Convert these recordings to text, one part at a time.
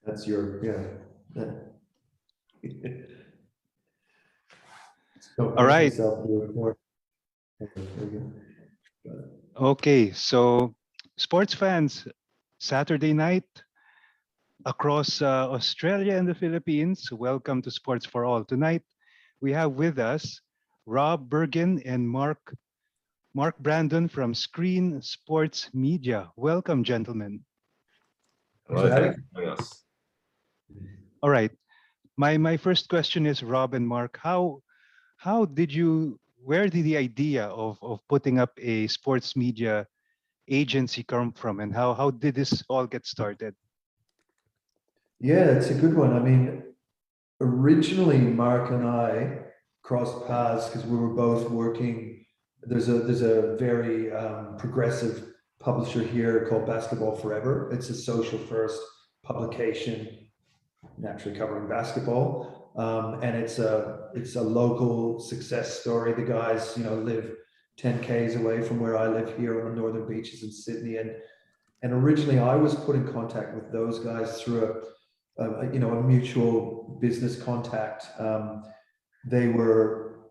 That's your, yeah. Don't All make right. yourself do it more. There we go. Got it. Okay. So, sports fans, Saturday night across Australia and the Philippines, welcome to Sports for All. Tonight, we have with us Rob Bergen and Mark Brandon from Screen Sports Media. Welcome, gentlemen. Thanks Hello, for having thanks for having us. All right. My first question is, Rob and Mark, how did you where did the idea of putting up a sports media agency come from, and how did this all get started? Yeah, it's a good one. I mean, originally Mark and I crossed paths because we were both working. There's a very progressive publisher here called Basketball Forever. It's a social first publication, naturally covering basketball, and it's a local success story. The guys, live 10 k's away from where I live here on the northern beaches in Sydney, and originally I was put in contact with those guys through a mutual business contact. They were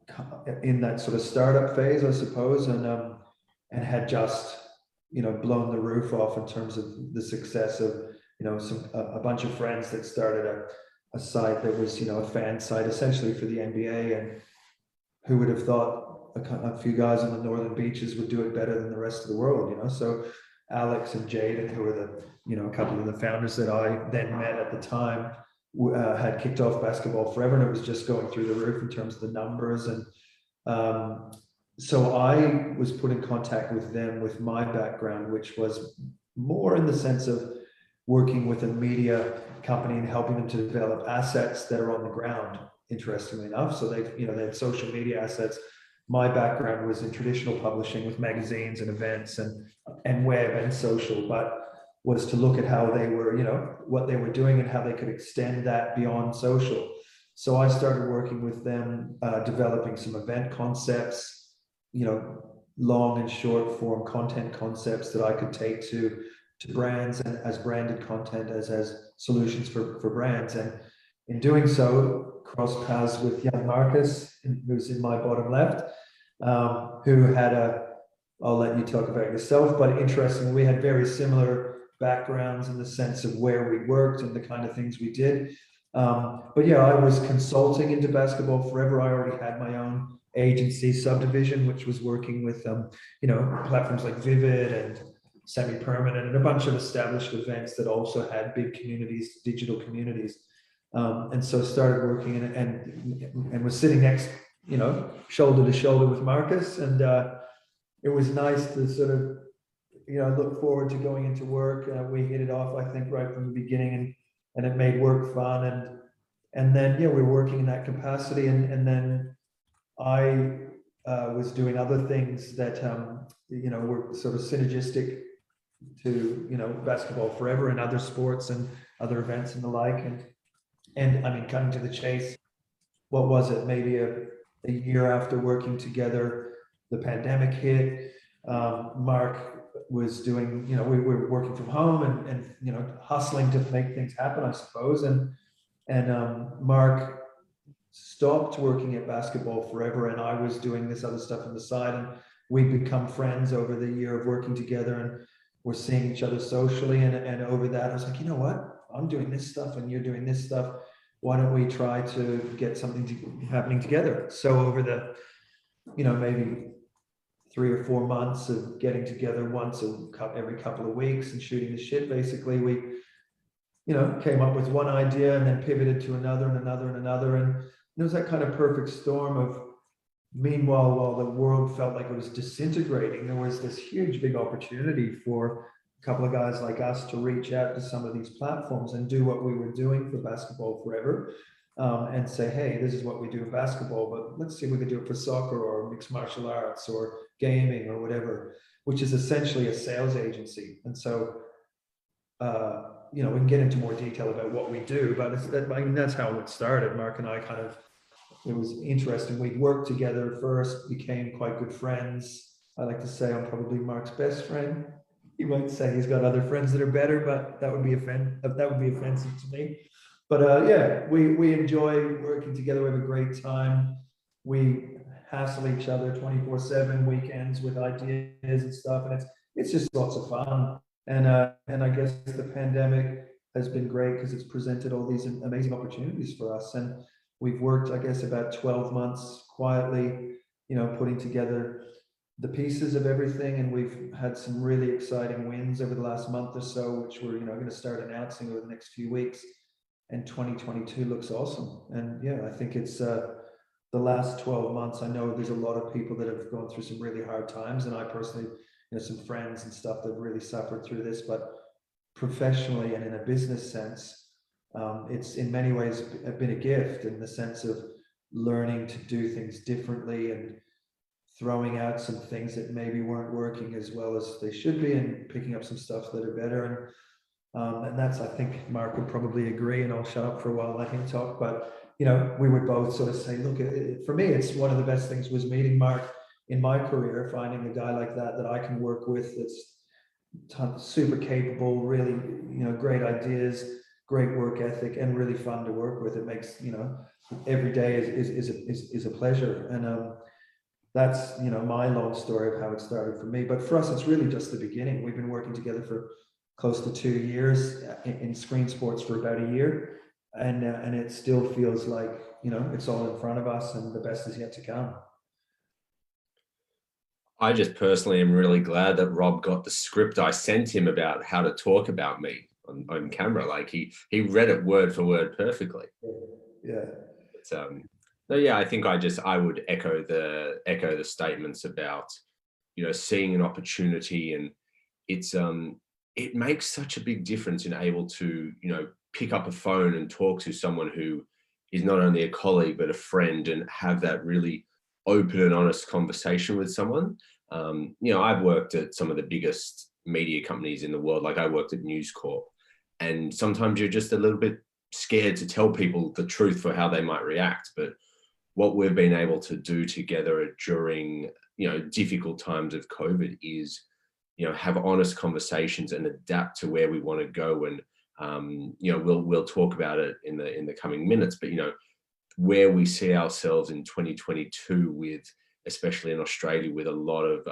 in that sort of startup phase, I suppose, and had just blown the roof off in terms of the success of a bunch of friends that started a site that was a fan site essentially for the NBA, and who would have thought a few guys on the northern beaches would do it better than the rest of the world. So Alex and Jaden, who were a couple of the founders that I then met at the time, had kicked off Basketball Forever, and it was just going through the roof in terms of the numbers. And so I was put in contact with them with my background, which was more in the sense of working with a media company and helping them to develop assets that are on the ground, interestingly enough. So they had social media assets. My background was in traditional publishing with magazines and events and web and social, but was to look at how they were, what they were doing and how they could extend that beyond social. So I started working with them, developing some event concepts, long and short form content concepts that I could take to brands and as branded content, as solutions for brands. And in doing so, crossed paths with young Marcus, who's in my bottom left, who had I'll let you talk about yourself, but interestingly, we had very similar backgrounds in the sense of where we worked and the kind of things we did. But yeah, I was consulting into Basketball Forever. I already had my own agency subdivision, which was working with platforms like Vivid and Semi-Permanent and a bunch of established events that also had big communities, digital communities. And so started working and was sitting next, shoulder to shoulder with Marcus. And it was nice to sort of, look forward to going into work. We hit it off, I think, right from the beginning, and it made work fun. And then, we were working in that capacity. And then I was doing other things that, were sort of synergistic to, Basketball Forever and other sports and other events and the like. And I mean, cutting to the chase, what was it? Maybe a year after working together, the pandemic hit. Mark was doing, we were working from home and hustling to make things happen, I suppose. And Mark stopped working at Basketball Forever, and I was doing this other stuff on the side. And we'd become friends over the year of working together, and we're seeing each other socially. And over that, I was like, you know what? I'm doing this stuff and you're doing this stuff. Why don't we try to get something happening together? So over the, maybe 3 or 4 months of getting together once every couple of weeks and shooting the shit, basically, we, came up with one idea and then pivoted to another and another and another. And it was that kind of perfect storm of, meanwhile, while the world felt like it was disintegrating, there was this huge, big opportunity for a couple of guys like us to reach out to some of these platforms and do what we were doing for Basketball Forever, and say, hey, this is what we do in basketball, but let's see if we can do it for soccer or mixed martial arts or gaming or whatever, which is essentially a sales agency. And so, we can get into more detail about what we do, but that's how it started. Mark and I it was interesting. We'd worked together first, became quite good friends. I like to say I'm probably Mark's best friend. He might say he's got other friends that are better, but that would be offensive to me. But yeah, we enjoy working together. We have a great time. We hassle each other 24/7 weekends with ideas and stuff, and it's just lots of fun. And I guess the pandemic has been great because it's presented all these amazing opportunities for us. And we've worked, I guess, about 12 months quietly, putting together the pieces of everything, and we've had some really exciting wins over the last month or so, which we're going to start announcing over the next few weeks. And 2022 looks awesome. And yeah, I think it's the last 12 months. I know there's a lot of people that have gone through some really hard times, and I personally, some friends and stuff that have really suffered through this. But professionally and in a business sense, it's in many ways been a gift in the sense of learning to do things differently and throwing out some things that maybe weren't working as well as they should be, and picking up some stuff that are better. And that's, I think Mark would probably agree, and I'll shut up for a while and let him talk. But we would both sort of say, look, for me, it's one of the best things was meeting Mark in my career, finding a guy like that I can work with, that's super capable, really, great ideas, great work ethic, and really fun to work with. It makes, every day is a pleasure. And that's, my long story of how it started for me. But for us, it's really just the beginning. We've been working together for close to 2 years in screen sports for about a year. And it still feels like, it's all in front of us and the best is yet to come. I just personally am really glad that Rob got the script I sent him about how to talk about me on camera. Like he read it word for word perfectly. Yeah. No, yeah, I think I would echo the statements about, seeing an opportunity, and it makes such a big difference in able to, pick up a phone and talk to someone who is not only a colleague but a friend, and have that really open and honest conversation with someone. I've worked at some of the biggest media companies in the world. Like I worked at News Corp, and sometimes you're just a little bit scared to tell people the truth for how they might react. But what we've been able to do together during, difficult times of COVID is, have honest conversations and adapt to where we want to go. And, we'll talk about it in the coming minutes, but, where we see ourselves in 2022 with, especially in Australia, with a lot of,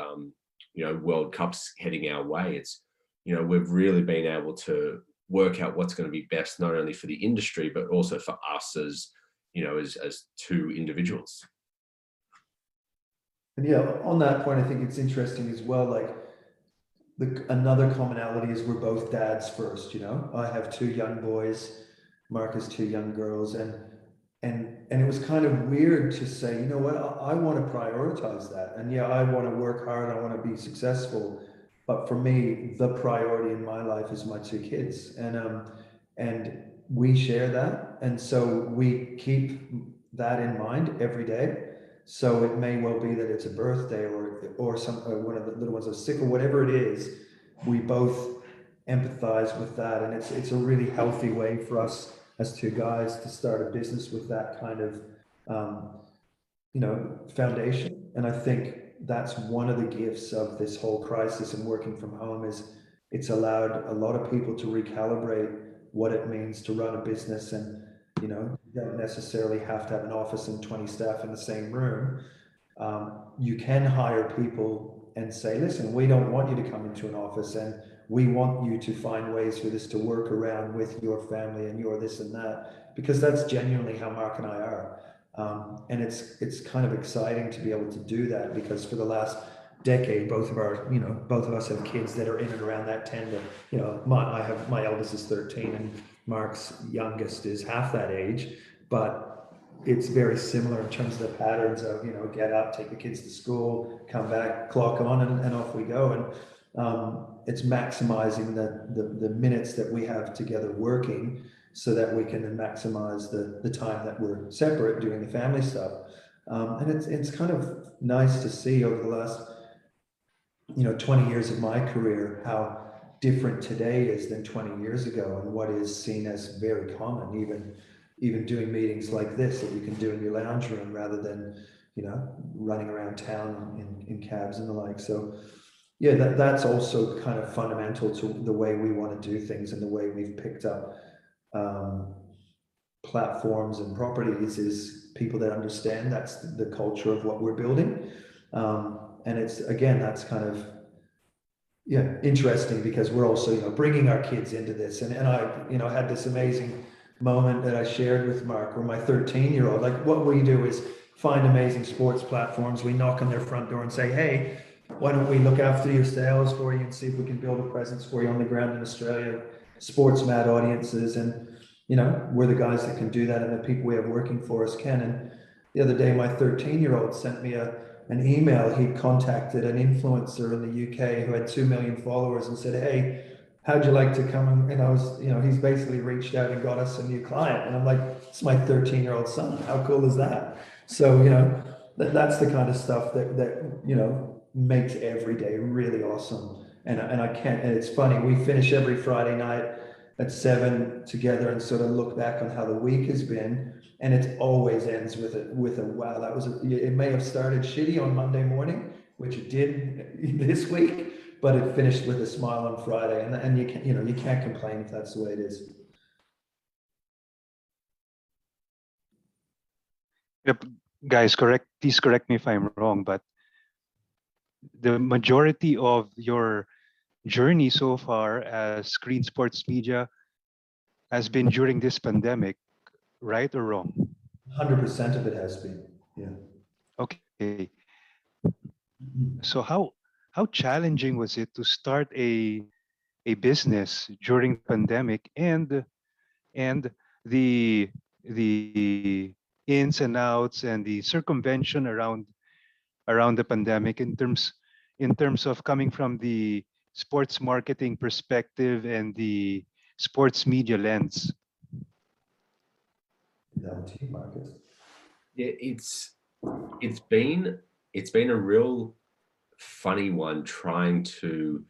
World Cups heading our way, it's, we've really been able to work out what's going to be best, not only for the industry, but also for us as, as two individuals. And yeah, on that point, I think it's interesting as well, like another commonality is we're both dads first. I have 2 young boys, Mark has 2 young girls, and it was kind of weird to say, you know what, I want to prioritize that. And yeah, I want to work hard, I want to be successful. But for me, the priority in my life is my 2 kids. And we share that. And so we keep that in mind every day. So it may well be that it's a birthday or one of the little ones is sick or whatever it is. We both empathize with that. And it's a really healthy way for us as 2 guys to start a business with that kind of, foundation. And I think that's one of the gifts of this whole crisis and working from home is it's allowed a lot of people to recalibrate what it means to run a business. And, you don't necessarily have to have an office and 20 staff in the same room. You can hire people and say, listen, we don't want you to come into an office, and we want you to find ways for this to work around with your family and your this and that, because that's genuinely how Mark and I are. And it's kind of exciting to be able to do that, because for the last decade, both of us have kids that are in and around that 10 to, my eldest is 13 and Mark's youngest is half that age, but it's very similar in terms of the patterns of, get up, take the kids to school, come back, clock on, and off we go. And it's maximizing the minutes that we have together working, so that we can then maximize the time that we're separate doing the family stuff. And it's kind of nice to see over the last 20 years of my career how different today is than 20 years ago, and what is seen as very common, even doing meetings like this that you can do in your lounge room rather than running around town in cabs and the like. So yeah, that's also kind of fundamental to the way we want to do things and the way we've picked up um, platforms and properties is people that understand that's the culture of what we're building. And it's, again, that's kind of, yeah, interesting because we're also, bringing our kids into this. And I, had this amazing moment that I shared with Mark where my 13-year-old, like what we do is find amazing sports platforms. We knock on their front door and say, hey, why don't we look after your sales for you and see if we can build a presence for you on the ground in Australia, sports mad audiences. And, we're the guys that can do that and the people we have working for us can. And the other day, my 13-year-old sent me an email. He contacted an influencer in the UK who had 2 million followers and said, hey, how'd you like to come? And I was, he's basically reached out and got us a new client. And I'm like, it's my 13-year-old son. How cool is that? So, that's the kind of stuff that makes every day really awesome. And I can't, and it's funny, we finish every Friday night at 7 together and sort of look back on how the week has been. And it always ends with a wow, it may have started shitty on Monday morning, which it did this week, but it finished with a smile on Friday. And you can't complain if that's the way it is. Yep. Guys, please correct me if I'm wrong, but the majority of your journey so far as Screen Sports Media has been during this pandemic, right or wrong? 100% of it has been, yeah. Okay. So how challenging was it to start a business during pandemic and the ins and outs and the circumvention around the pandemic in terms of coming from the sports marketing perspective and the sports media lens? Down to you, Marcus. Yeah, it's been a real funny one trying to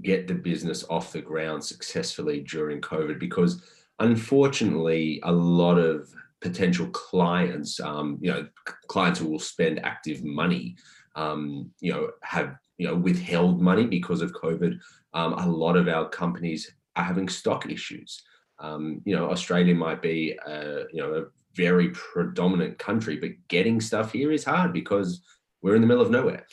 get the business off the ground successfully during COVID, because unfortunately a lot of potential clients, clients who will spend active money, have withheld money because of COVID. A lot of our companies are having stock issues. Australia might be a very predominant country, but getting stuff here is hard because we're in the middle of nowhere.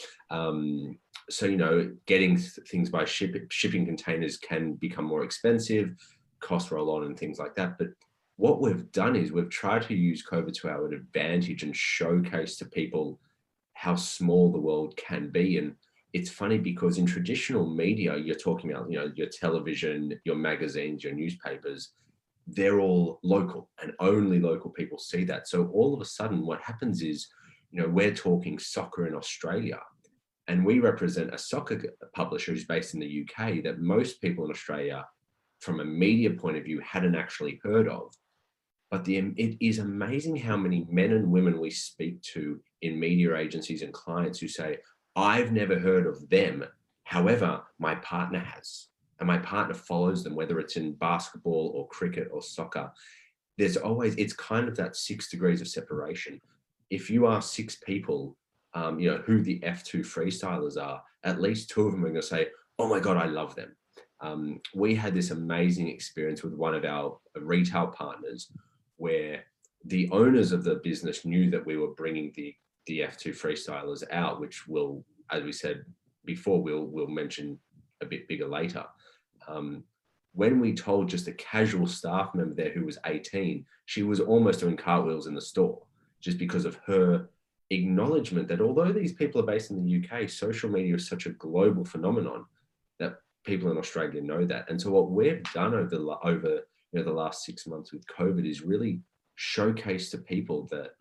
So, getting things by shipping containers can become more expensive, costs roll on and things like that. But what we've done is we've tried to use COVID to our advantage and showcase to people how small the world can be. And it's funny because in traditional media, you're talking about, your television, your magazines, your newspapers, they're all local and only local people see that. So all of a sudden what happens is, we're talking soccer in Australia and we represent a soccer publisher who's based in the UK that most people in Australia from a media point of view hadn't actually heard of. But it is amazing how many men and women we speak to in media agencies and clients who say, I've never heard of them. However, my partner has, and my partner follows them, whether it's in basketball or cricket or soccer. It's kind of that 6 degrees of separation. If you ask 6 people, who the F2 freestylers are, at least 2 of them are going to say, oh my God, I love them. We had this amazing experience with one of our retail partners where the owners of the business knew that we were bringing the F2 freestylers out, which will, as we said before, we'll mention a bit bigger later. When we told just a casual staff member there who was 18, she was almost doing cartwheels in the store just because of her acknowledgement that although these people are based in the UK, social media is such a global phenomenon that people in Australia know that. And so what we've done over the last 6 months with COVID is really showcase to people that,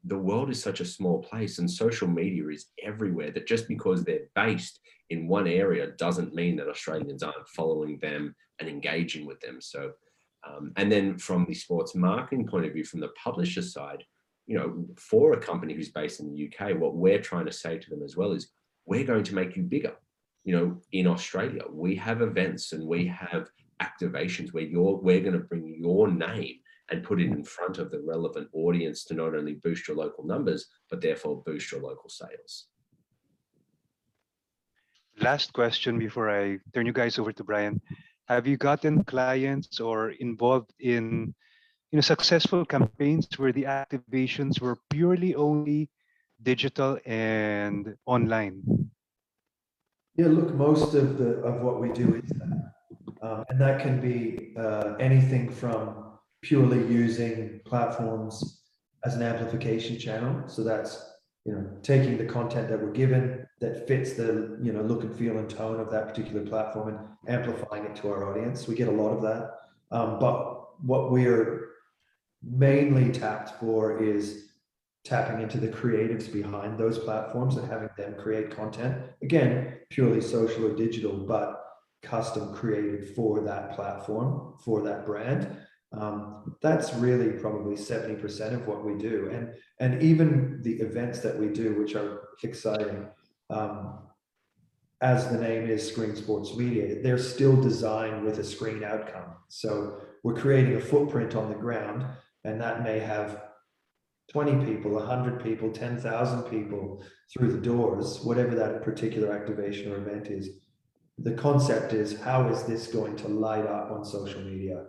the world is such a small place and social media is everywhere, that just because they're based in one area doesn't mean that Australians aren't following them and engaging with them. So, and then from the sports marketing point of view, from the publisher side, for a company who's based in the UK, what we're trying to say to them as well is we're going to make you bigger. In Australia, we have events and we have activations where we're going to bring your name and put it in front of the relevant audience to not only boost your local numbers, but therefore boost your local sales. Last question before I turn you guys over to Brian. Have you gotten clients or involved in successful campaigns where the activations were purely only digital and online? Yeah, look, most of what we do is that. And that can be anything from purely using platforms as an amplification channel. So that's, taking the content that we're given that fits the, look and feel and tone of that particular platform and amplifying it to our audience. We get a lot of that. But what we're mainly tapped for is tapping into the creatives behind those platforms and having them create content. Again, purely social or digital, but custom created for that platform, for that brand. That's really probably 70% of what we do. And even the events that we do, which are exciting, as the name is, Screen Sports Media, they're still designed with a screen outcome. So we're creating a footprint on the ground, and that may have 20 people, 100 people, 10,000 people through the doors, whatever that particular activation or event is. The concept is, how is this going to light up on social media?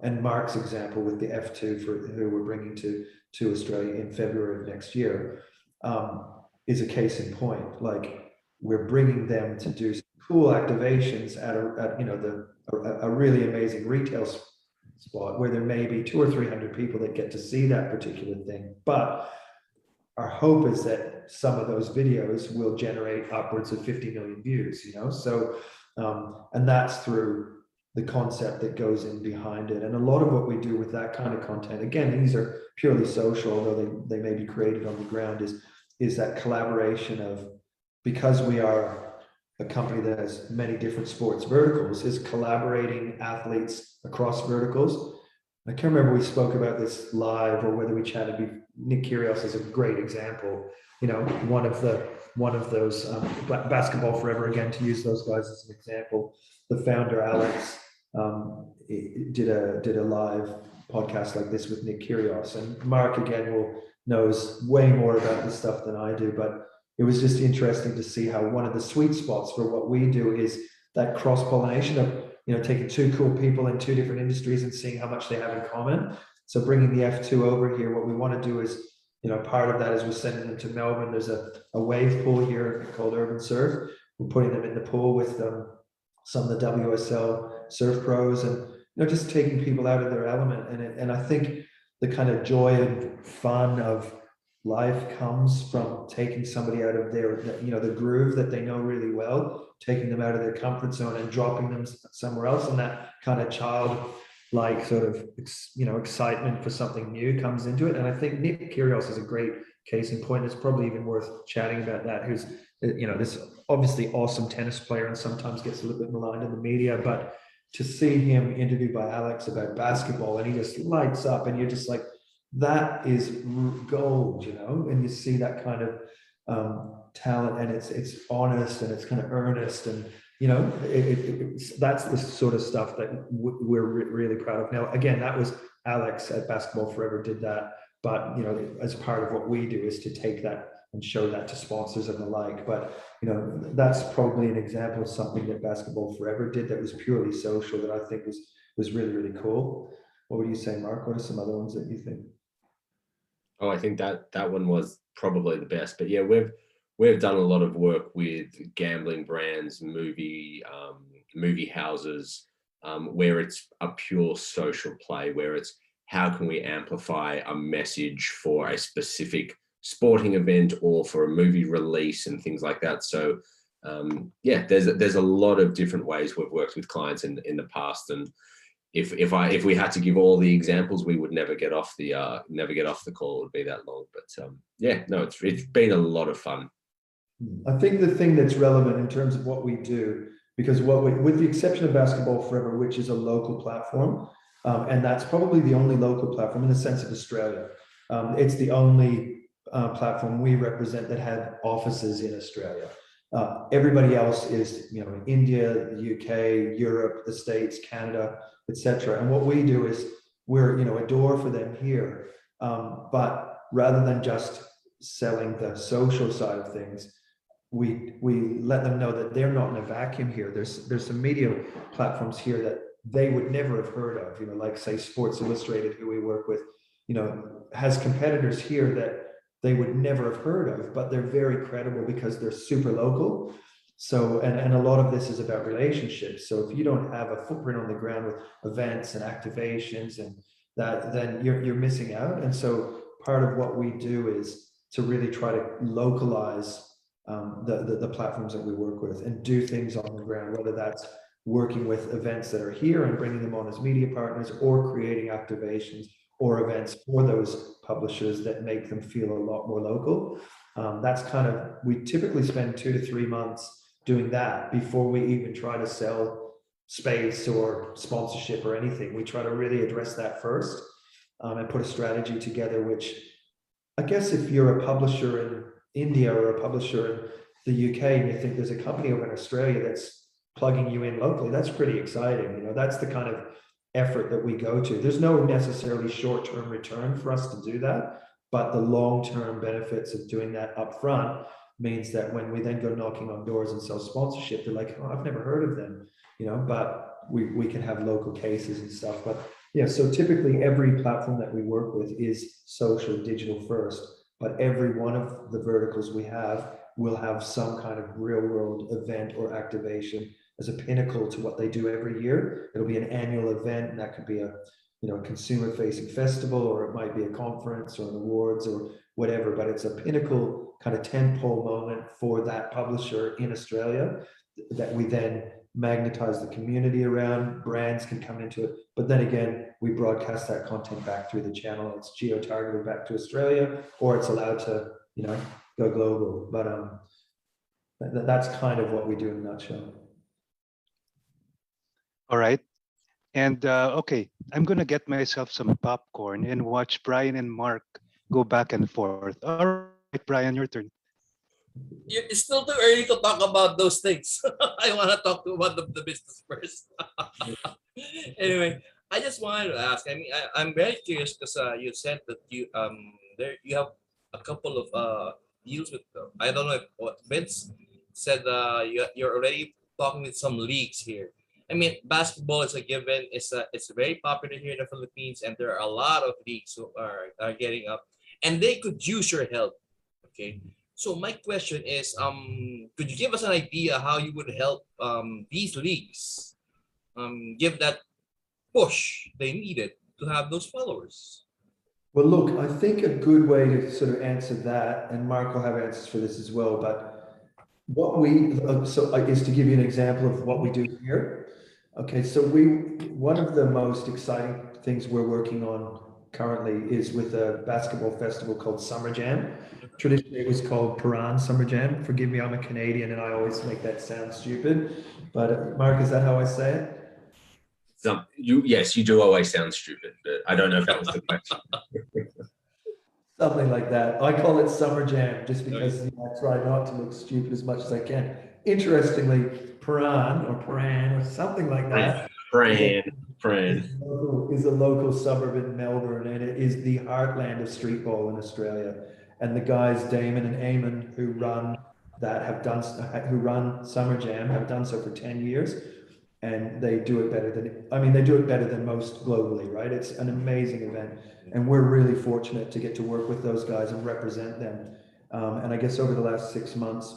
And Mark's example with the F2 who we're bringing to Australia in February of next year is a case in point. Like, we're bringing them to do some cool activations at a really amazing retail spot where there may be 200 or 300 people that get to see that particular thing. But our hope is that some of those videos will generate upwards of 50 million views, So, and that's through the concept that goes in behind it. And a lot of what we do with that kind of content, again, these are purely social, although they may be created on the ground, is that collaboration of, because we are a company that has many different sports verticals, is collaborating athletes across verticals. I can't remember we spoke about this live or whether we chatted before. Nick Kyrgios is a great example. One of those Basketball Forever, again, to use those guys as an example. The founder Alex did a live podcast like this with Nick Kyrgios, and Mark again knows way more about this stuff than I do, but it was just interesting to see how one of the sweet spots for what we do is that cross-pollination of taking two cool people in two different industries and seeing how much they have in common. So bringing the F2 over here, what we want to do is, part of that is we're sending them to Melbourne. There's a wave pool here called Urban Surf. We're putting them in the pool with some of the WSL surf pros, and just taking people out of their element. And I think the kind of joy and fun of life comes from taking somebody out of their, the groove that they know really well, taking them out of their comfort zone and dropping them somewhere else. And that kind of childlike sort of, excitement for something new comes into it. And I think Nick Kyrgios is a great case in point. It's probably even worth chatting about that. Who's, this obviously awesome tennis player and sometimes gets a little bit maligned in the media, but to see him interviewed by Alex about basketball and he just lights up and you're just like, that is gold, and you see that kind of talent, and it's honest and it's kind of earnest, and that's the sort of stuff that we're really proud of. Now, again, that was Alex at Basketball Forever did that, but as part of what we do is to take that and show that to sponsors and the like. But that's probably an example of something that Basketball Forever did that was purely social that I think was really, really cool. What would you say, Mark? What are some other ones that you think? Oh, I think that one was probably the best. But yeah, we've done a lot of work with gambling brands, movie houses, where it's a pure social play, where it's how can we amplify a message for a specific sporting event or for a movie release and things like that. So yeah, there's a lot of different ways we've worked with clients in the past, and if we had to give all the examples, we would never get off the call. It would be that long. But yeah, no, it's been a lot of fun. I think the thing that's relevant in terms of what we do, because with the exception of Basketball Forever, which is a local platform, and that's probably the only local platform in the sense of Australia. It's the only platform we represent that had offices in Australia. Everybody else is, India, the UK, Europe, the States, Canada, etc. And what we do is we're, a door for them here. But rather than just selling the social side of things, we let them know that they're not in a vacuum here. There's some media platforms here that they would never have heard of, like say Sports Illustrated, who we work with, has competitors here that they would never have heard of, but they're very credible because they're super local. So, and a lot of this is about relationships. So if you don't have a footprint on the ground with events and activations and that, then you're missing out. And so part of what we do is to really try to localize the platforms that we work with and do things on the ground, whether that's working with events that are here and bringing them on as media partners, or creating activations or events for those publishers that make them feel a lot more local. That's kind of, we typically spend 2 to 3 months doing that before we even try to sell space or sponsorship or anything. We try to really address that first, and put a strategy together, which I guess if you're a publisher in India or a publisher in the UK and you think there's a company over in Australia that's plugging you in locally, that's pretty exciting. That's the kind of effort that we go to. There's no necessarily short-term return for us to do that, but the long-term benefits of doing that up front means that when we then go knocking on doors and sell sponsorship, they're like, oh, I've never heard of them, but we can have local cases and stuff. But yeah, so typically every platform that we work with is social, digital first, but every one of the verticals we have will have some kind of real world event or activation as a pinnacle to what they do every year. It'll be an annual event, and that could be a consumer facing festival, or it might be a conference or an awards or whatever, but it's a pinnacle kind of tentpole moment for that publisher in Australia that we then magnetize the community around. Brands can come into it, but then again, we broadcast that content back through the channel. It's geo-targeted back to Australia, or it's allowed to go global. But that's kind of what we do in a nutshell. All right. And okay, I'm going to get myself some popcorn and watch Brian and Mark go back and forth. All right, Brian, your turn. It's still too early to talk about those things. I want to talk about the business first. Anyway, I just wanted to ask. I mean, I'm very curious because you said that you have a couple of deals with. I don't know if what Vince said. You're already talking with some leagues here. I mean, basketball is a given. It's very popular here in the Philippines, and there are a lot of leagues who are getting up, and they could use your help. Okay. So my question is, could you give us an idea how you would help these leagues give that push they needed to have those followers? Well, look, I think a good way to sort of answer that, and Mark will have answers for this as well, but what we, is to give you an example of what we do here. Okay, so one of the most exciting things we're working on currently is with a basketball festival called Summer Jam. Traditionally, it was called Paran Summer Jam. Forgive me, I'm a Canadian and I always make that sound stupid. But Mark, is that how I say it? Yes, you do always sound stupid, but I don't know if that was the question. Something like that. I call it Summer Jam just because I try not to look stupid as much as I can. Interestingly, Paran or something like that. Is a local suburb in Melbourne, and it is the heartland of streetball in Australia. And the guys Damon and Eamon who run Summer Jam have done so for 10 years, and they do it better than most globally, right? It's an amazing event, and we're really fortunate to get to work with those guys and represent them. And I guess over the last 6 months,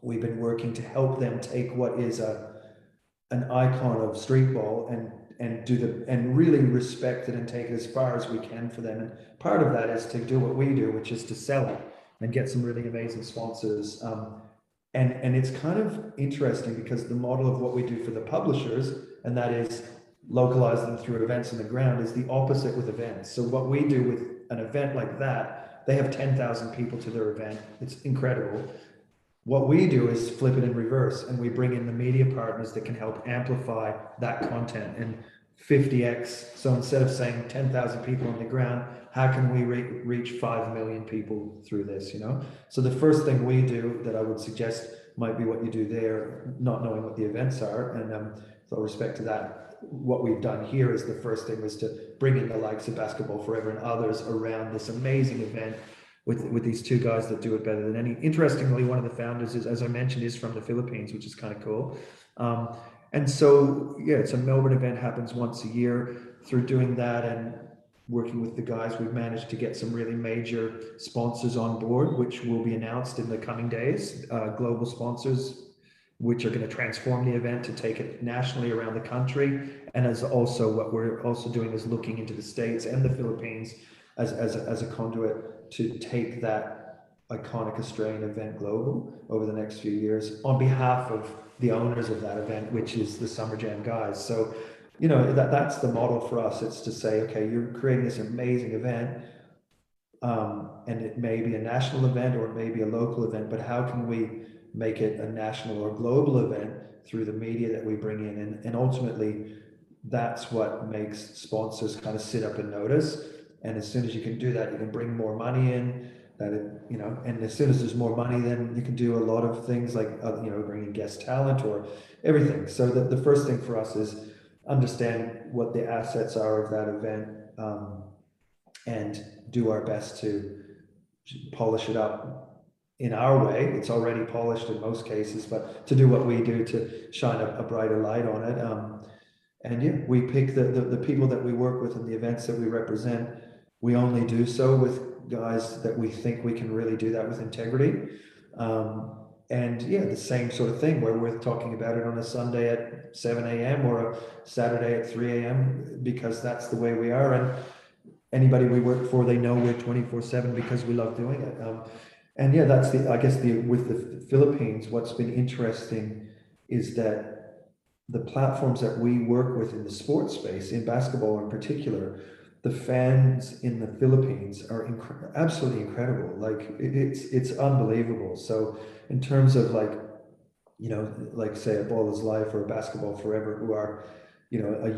we've been working to help them take what is an icon of streetball and really respect it and take it as far as we can for them. And part of that is to do what we do, which is to sell it and get some really amazing sponsors. And it's kind of interesting because the model of what we do for the publishers, and that is localize them through events on the ground, is the opposite with events. So what we do with an event like that, they have 10,000 people to their event. It's incredible. What we do is flip it in reverse, and we bring in the media partners that can help amplify that content and 50x. So instead of saying 10,000 people on the ground, how can we reach 5 million people through this, So the first thing we do that I would suggest might be what you do there, not knowing what the events are. And with all respect to that, what we've done here is the first thing was to bring in the likes of Basketball Forever and others around this amazing event with these two guys that do it better than any. Interestingly, one of the founders is, as I mentioned, is from the Philippines, which is kind of cool. And so, yeah, it's a Melbourne event, happens once a year. Through doing that and working with the guys, we've managed to get some really major sponsors on board, which will be announced in the coming days, global sponsors, which are going to transform the event to take it nationally around the country. And as also what we're also doing is looking into the States and the Philippines as a conduit to take that iconic Australian event global over the next few years on behalf of the owners of that event, which is the Summer Jam guys. So, you know, that's the model for us. It's to say, okay, you're creating this amazing event, and it may be a national event or it may be a local event, but how can we make it a national or global event through the media that we bring in? And ultimately, that's what makes sponsors kind of sit up and notice. And as soon as you can do that, you can bring more money in. And as soon as there's more money, then you can do a lot of things like, bringing guest talent or everything. So the first thing for us is understand what the assets are of that event, and do our best to polish it up in our way. It's already polished in most cases, but to do what we do to shine a brighter light on it. And yeah, we pick the people that we work with and the events that we represent. We only do so with guys that we think we can really do that with integrity. And yeah, the same sort of thing where we're talking about it on a Sunday at 7 a.m. or a Saturday at 3 a.m. because that's the way we are. And anybody we work for, they know we're 24/7 because we love doing it. And yeah, that's with the Philippines, what's been interesting is that the platforms that we work with in the sports space, in basketball in particular, the fans in the Philippines are absolutely incredible. Like it's unbelievable. So in terms of like say a Ball is Life or a Basketball Forever, who are, a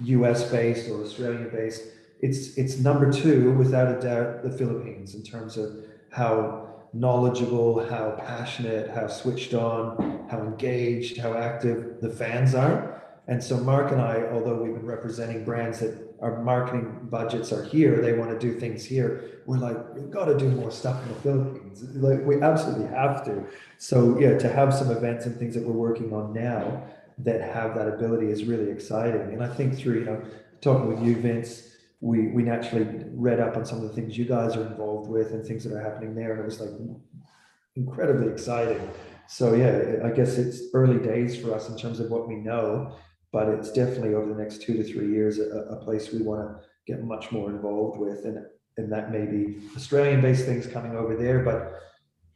US based or Australian based, it's number two without a doubt, the Philippines, in terms of how knowledgeable, how passionate, how switched on, how engaged, how active the fans are. And so Mark and I, although we've been representing brands that our marketing budgets are here, they want to do things here, we're like, we've got to do more stuff in the Philippines. Like we absolutely have to. So yeah, to have some events and things that we're working on now that have that ability is really exciting. And I think through, talking with you, Vince, we naturally read up on some of the things you guys are involved with and things that are happening there. And it was like incredibly exciting. So yeah, I guess it's early days for us in terms of what we know, but it's definitely over the next 2 to 3 years, a place we want to get much more involved with. And that may be Australian-based things coming over there, but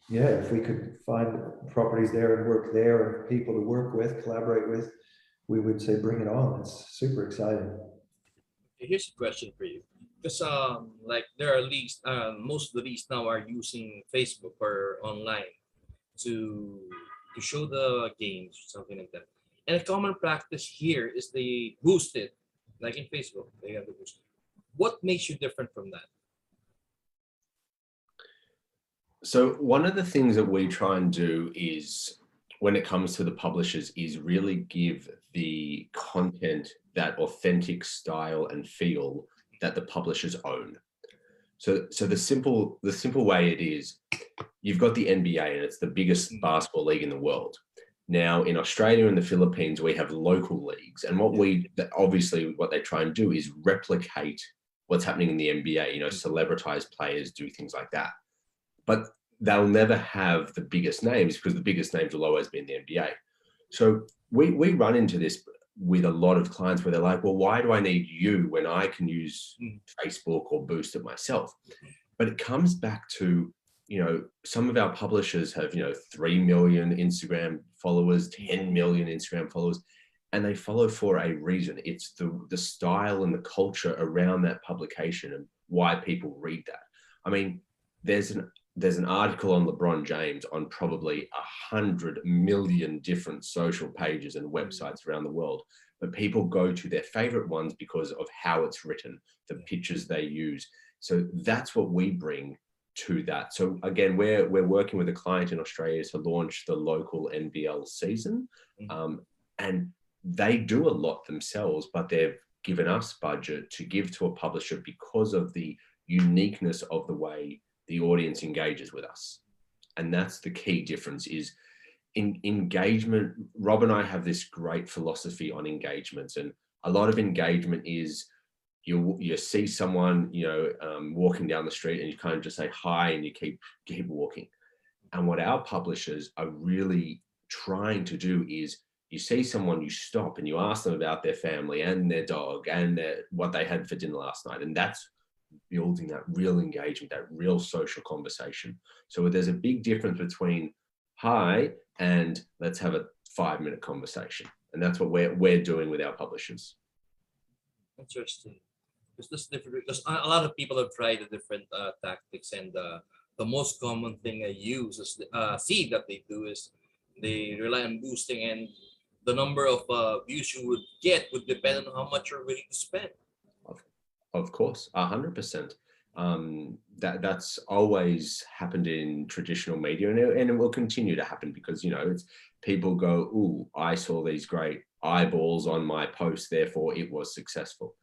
yeah, if we could find properties there and work there and people to work with, collaborate with, we would say bring it on. It's super exciting. Here's a question for you, because like there are leagues, most of the leagues now are using Facebook or online to show the games, something like that. And a common practice here is they boost it, like in Facebook, they have the boost. What makes you different from that? So one of the things that we try and do is, when it comes to the publishers, is really give the content that authentic style and feel that the publishers own. So the simple way it is, you've got the NBA and it's the biggest basketball league in the world. Now in Australia and the Philippines, we have local leagues, and what they try and do is replicate what's happening in the NBA, celebritized players, do things like that. But they'll never have the biggest names because the biggest names will always be in the NBA. So we run into this with a lot of clients where they're like, well, why do I need you when I can use Facebook or boost it myself? But it comes back to, some of our publishers have, 3 million Instagram followers, 10 million Instagram followers, and they follow for a reason. It's the style and the culture around that publication and why people read that. I mean, there's an article on LeBron James on probably 100 million different social pages and websites around the world, but people go to their favorite ones because of how it's written, the pictures they use. So that's what we bring to that. So again, we're working with a client in Australia to launch the local NBL season, and they do a lot themselves, but they've given us budget to give to a publisher because of the uniqueness of the way the audience engages with us. And that's the key difference is in engagement. Rob and I have this great philosophy on engagements, and a lot of engagement is you see someone, walking down the street and you kind of just say hi and you keep walking. And what our publishers are really trying to do is you see someone, you stop and you ask them about their family and their dog and what they had for dinner last night. And that's building that real engagement, that real social conversation. So there's a big difference between hi and let's have a 5-minute conversation. And that's what we're doing with our publishers. Interesting. Because this different. Because a lot of people have tried the different tactics, and the most common thing I use is see that they do is they rely on boosting, and the number of views you would get would depend on how much you're willing to spend. Of course, 100%. That's always happened in traditional media, and it will continue to happen because it's people go, "Ooh, I saw these great eyeballs on my post, therefore it was successful."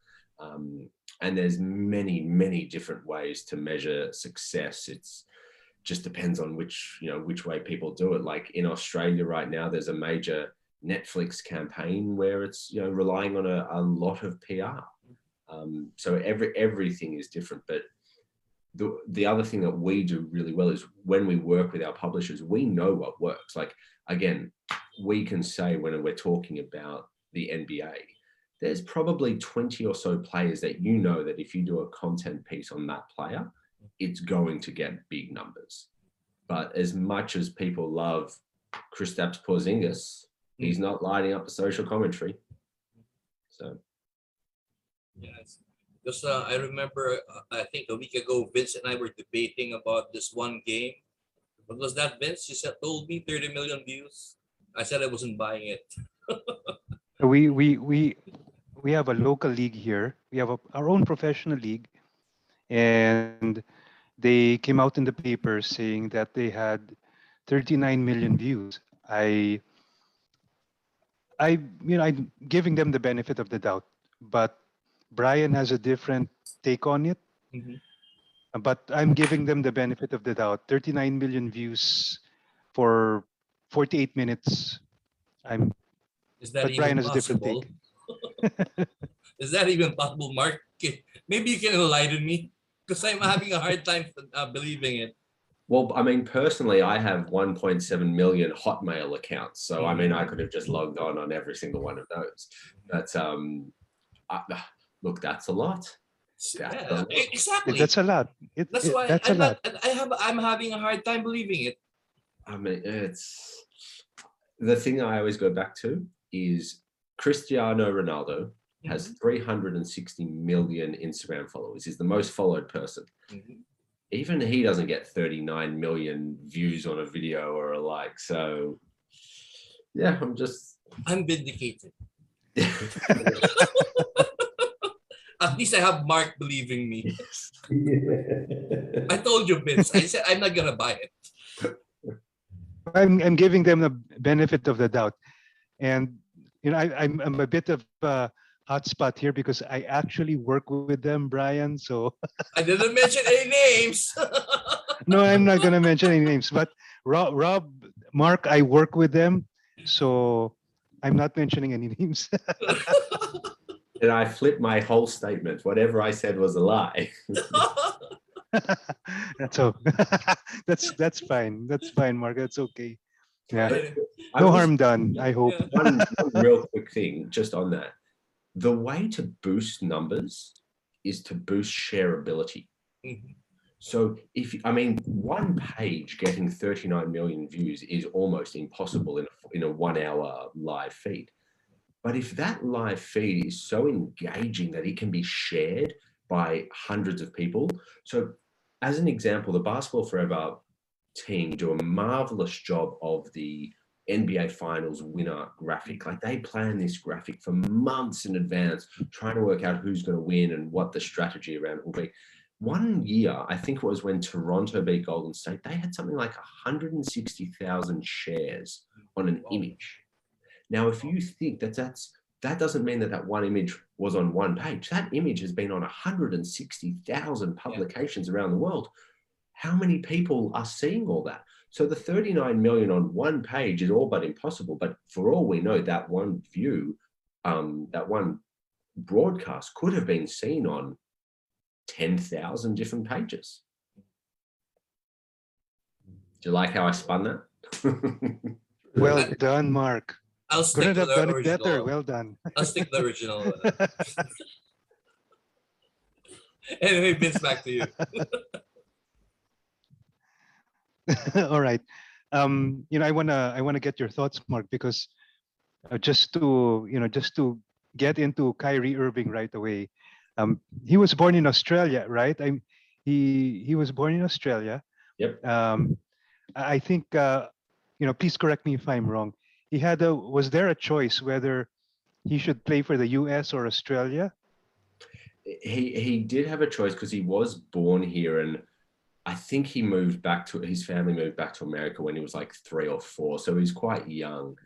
And there's many different ways to measure success. It's just depends on which way people do it. Like in Australia right now, there's a major Netflix campaign where it's relying on a lot of PR. So everything is different, but the other thing that we do really well is when we work with our publishers, we know what works. Like again, we can say when we're talking about the NBA, there's probably 20 or so players that that if you do a content piece on that player, it's going to get big numbers. But as much as people love Kristaps Porzingis, he's not lighting up the social commentary. So. Yes. Because I remember, I think a week ago, Vince and I were debating about this one game. What was that, Vince? You told me 30 million views. I said I wasn't buying it. We have a local league here. We have our own professional league, and they came out in the paper saying that they had 39 million views. I'm giving them the benefit of the doubt, but Brian has a different take on it. Mhm. But I'm giving them the benefit of the doubt. 39 million views for 48 minutes. Is that But Brian even has a different possible? take. Is that even possible, Mark? Maybe you can enlighten me, because I'm having a hard time believing it. Well, I mean, personally, I have 1.7 million Hotmail accounts. So, I mean, I could have just logged on every single one of those. But look, that's a lot. Exactly. That's a lot. That's why that's a lot. I'm having a hard time believing it. I mean, it's the thing I always go back to is Cristiano Ronaldo has 360 million Instagram followers. He's the most followed person. Even he doesn't get 39 million views on a video or a like. So, yeah, I'm vindicated. At least I have Mark believing me. I told you, Vince. I said I'm not gonna buy it. I'm giving them the benefit of the doubt, and I'm a bit of a hotspot here because I actually work with them, Brian. So I didn't mention any names. no, I'm not gonna mention any names. But Rob, Mark, I work with them, so I'm not mentioning any names. And I flipped my whole statement. Whatever I said was a lie. That's all. That's fine. That's fine, Mark. That's okay. Yeah. I No was- harm done, I hope. one real quick thing just on that. The way to boost numbers is to boost shareability. So one page getting 39 million views is almost impossible in a 1 hour live feed. But if that live feed is so engaging that it can be shared by hundreds of people. So as an example, the Basketball Forever team do a marvelous job of the NBA Finals winner graphic. Like they plan this graphic for months in advance, trying to work out who's going to win and what the strategy around it will be. One year, I think it was when Toronto beat Golden State, they had something like 160,000 shares on an image. Now, if you think that doesn't mean that one image was on one page. That image has been on 160,000 publications around the world. how many people are seeing all that? So the 39 million on one page is all but impossible. But for all we know, that one view, that one broadcast could have been seen on 10,000 different pages. Do you like how I spun that? Well done, Mark. I'll stick Couldn't to have the done it original. better. Well done. I'll stick to the original. Anyway, Vince, back to you. All right. I wanna get your thoughts, Mark, because just to get into Kyrie Irving right away. He was born in Australia, right? He was born in Australia. Yep. I think please correct me if I'm wrong. Was there a choice whether he should play for the US or Australia? He did have a choice because he was born here, and I think his family moved back to America when he was like 3 or 4, so he's quite young.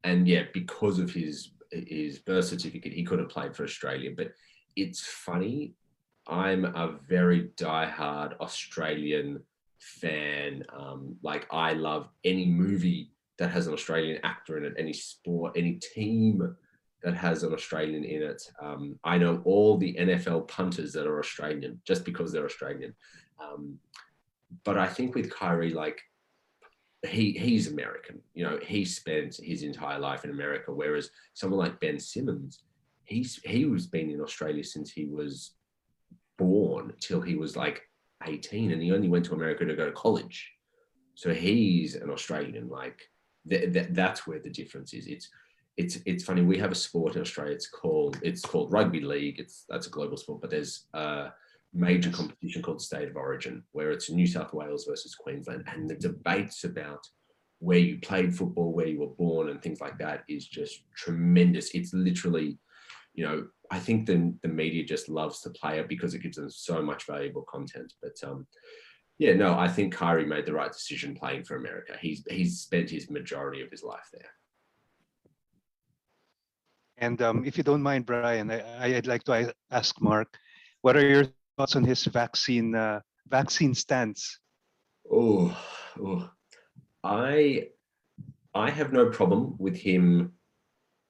And yeah, because of his birth certificate, he could have played for Australia. But it's funny, I'm a very diehard Australian fan. Like, I love any movie that has an Australian actor in it, any sport, any team that has an Australian in it. I know all the NFL punters that are Australian just because they're Australian. But I think with Kyrie, like, he's American. He spent his entire life in America, whereas someone like Ben Simmons, he was been in Australia since he was born till he was like 18, and he only went to America to go to college. So he's an Australian. Like, that's where the difference is. It's funny. We have a sport in Australia. It's called rugby league. That's a global sport, but there's a major competition called State of Origin, where it's New South Wales versus Queensland, and the debates about where you played football, where you were born, and things like that is just tremendous. It's literally, I think the media just loves to play it because it gives them so much valuable content. But yeah, no, I think Kyrie made the right decision playing for America. He's spent his majority of his life there. And if you don't mind, Brian, I'd like to ask Mark, what are your thoughts on his vaccine stance? I have no problem with him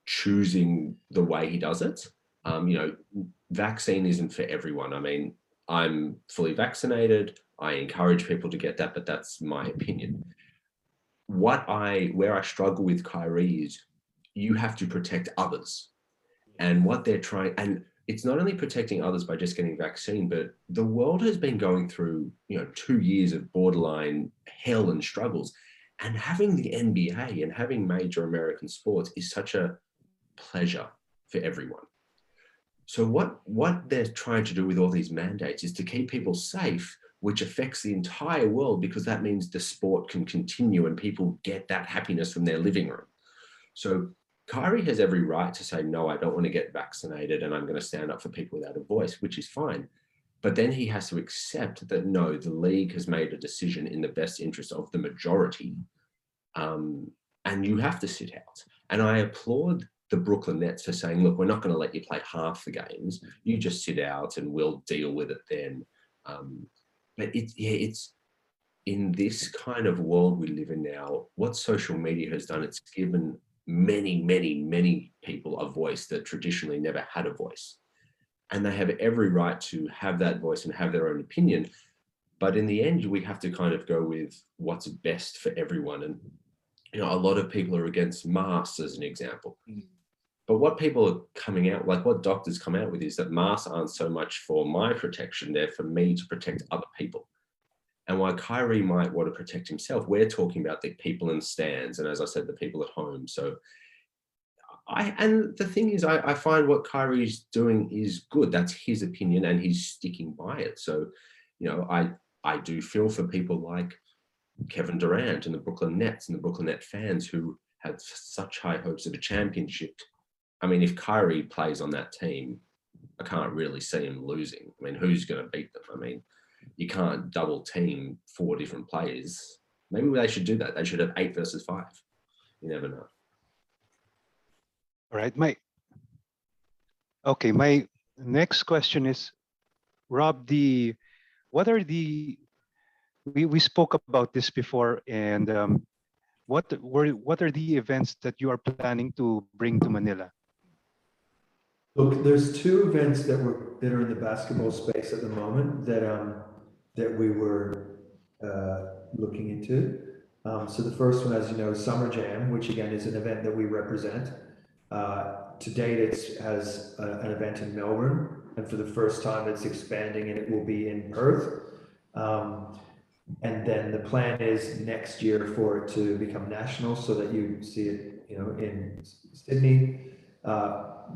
choosing the way he does it. Vaccine isn't for everyone. I mean, I'm fully vaccinated. I encourage people to get that, but that's my opinion. Where I struggle with Kyrie is you have to protect others. And what they're trying, and it's not only protecting others by just getting vaccine, but the world has been going through, 2 years of borderline hell and struggles. And having the NBA and having major American sports is such a pleasure for everyone. So what they're trying to do with all these mandates is to keep people safe, which affects the entire world, because that means the sport can continue and people get that happiness from their living room. So Kyrie has every right to say, no, I don't want to get vaccinated and I'm going to stand up for people without a voice, which is fine. But then he has to accept that, no, the league has made a decision in the best interest of the majority, and you have to sit out. And I applaud the Brooklyn Nets for saying, look, we're not going to let you play half the games. You just sit out and we'll deal with it then. But it's in this kind of world we live in now, what social media has done, it's given many, many, many people a voice that traditionally never had a voice. And they have every right to have that voice and have their own opinion. But in the end, we have to kind of go with what's best for everyone. And, a lot of people are against masks, as an example. But what people are coming out, like what doctors come out with, is that masks aren't so much for my protection, they're for me to protect other people. And while Kyrie might want to protect himself, we're talking about the people in stands. And as I said, the people at home. So and the thing is, I find what Kyrie's doing is good. That's his opinion and he's sticking by it. So, I do feel for people like Kevin Durant and the Brooklyn Nets and the Brooklyn Net fans who had such high hopes of a championship. I mean, if Kyrie plays on that team, I can't really see him losing. I mean, who's going to beat them? I mean, you can't double team 4 different players. Maybe they should do that. They should have 8 versus 5. You never know. All right, my next question is, Rob, what are the we spoke about this before, and what are the events that you are planning to bring to Manila? Look, there's two events that are in the basketball space at the moment that we were looking into. So the first one, as you know, is Summer Jam, which again is an event that we represent. To date, it has an event in Melbourne, and for the first time, it's expanding, and it will be in Perth. And then the plan is next year for it to become national, so that you see it, you know, in Sydney,